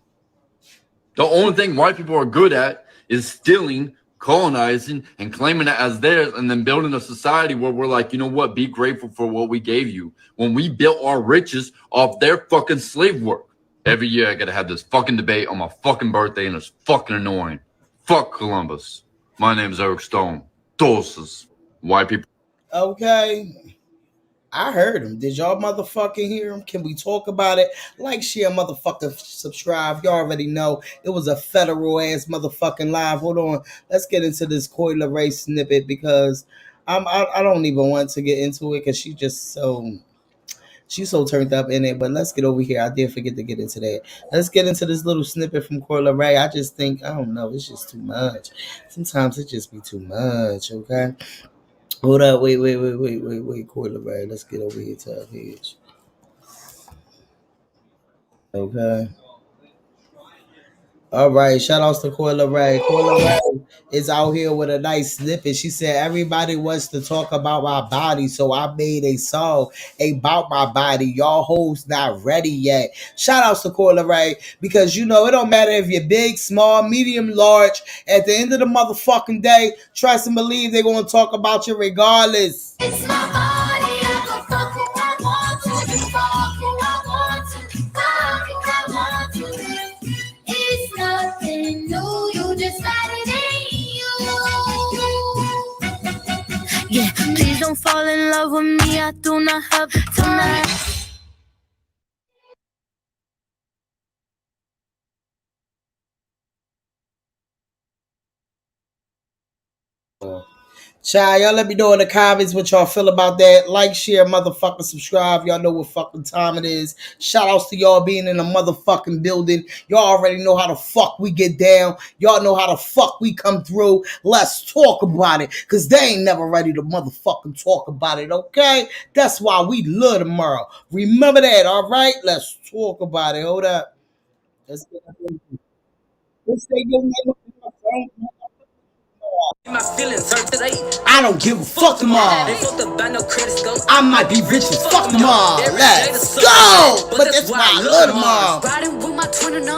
The only thing white people are good at is stealing, colonizing, and claiming it as theirs, and then building a society where we're like, you know what, be grateful for what we gave you. When we built our riches off their fucking slave work. Every year I gotta have this fucking debate on my fucking birthday, and it's fucking annoying. Fuck Columbus. My name's Eric Stone. Doses. White people. Okay. I heard him. Did y'all motherfucking hear him? Can we talk about it? Like, share, motherfucker, subscribe. Y'all already know it was a federal ass motherfucking live. Hold on. Let's get into this Coi Leray snippet because I don't even want to get into it because she's so turned up in it. But let's get over here. I did forget to get into that. Let's get into this little snippet from Coi Leray. I just think, I don't know, it's just too much. Sometimes it just be too much, okay? Hold up, wait, Coi Leray. Let's get over here to our page. Okay. All right, shout outs to Coi Leray. Coi Leray is out here with a nice snippet. She said, everybody wants to talk about my body, so I made a song about my body. Y'all hoes not ready yet. Shout outs to Coi Leray because, it don't matter if you're big, small, medium, large. At the end of the motherfucking day, trust and believe they're going to talk about you regardless. It's my body, I go fuck who I want to, fuck who I want to, fuck who I want to. It's nothing new, you just validate you. Yeah, please don't fall in love with me, I do not have time. Child, y'all let me know in the comments what y'all feel about that. Like, share, motherfucking subscribe. Y'all know what fucking time it is. Shout outs to y'all being in the motherfucking building. Y'all already know how the fuck we get down. Y'all know how the fuck we come through. Let's talk about it. Because they ain't never ready to motherfucking talk about it, okay? That's why we love tomorrow. Remember that, all right? Let's talk about it. Hold up. Let's get Let's say your name. My feelings hurt today. I don't give a fuck tomorrow. I might be rich as fuck tomorrow. Let's go. But that's why I love tomorrow. Riding with my twin and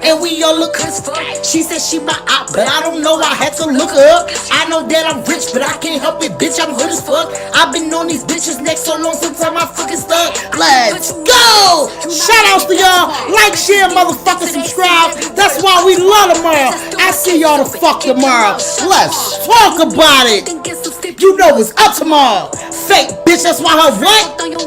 And we all look as fuck. She said she my op, but I don't know. I had to look her up. I know that I'm rich, but I can't help it, bitch. I'm hood as fuck. I've been on these bitches neck so long, sometimes I fucking stuck. Let's go. Shout outs to y'all. Like, share, motherfucker, subscribe. That's why we love tomorrow. I see y'all the fuck tomorrow. Let's talk about it. You know it's up tomorrow. Fake bitch, that's why her what?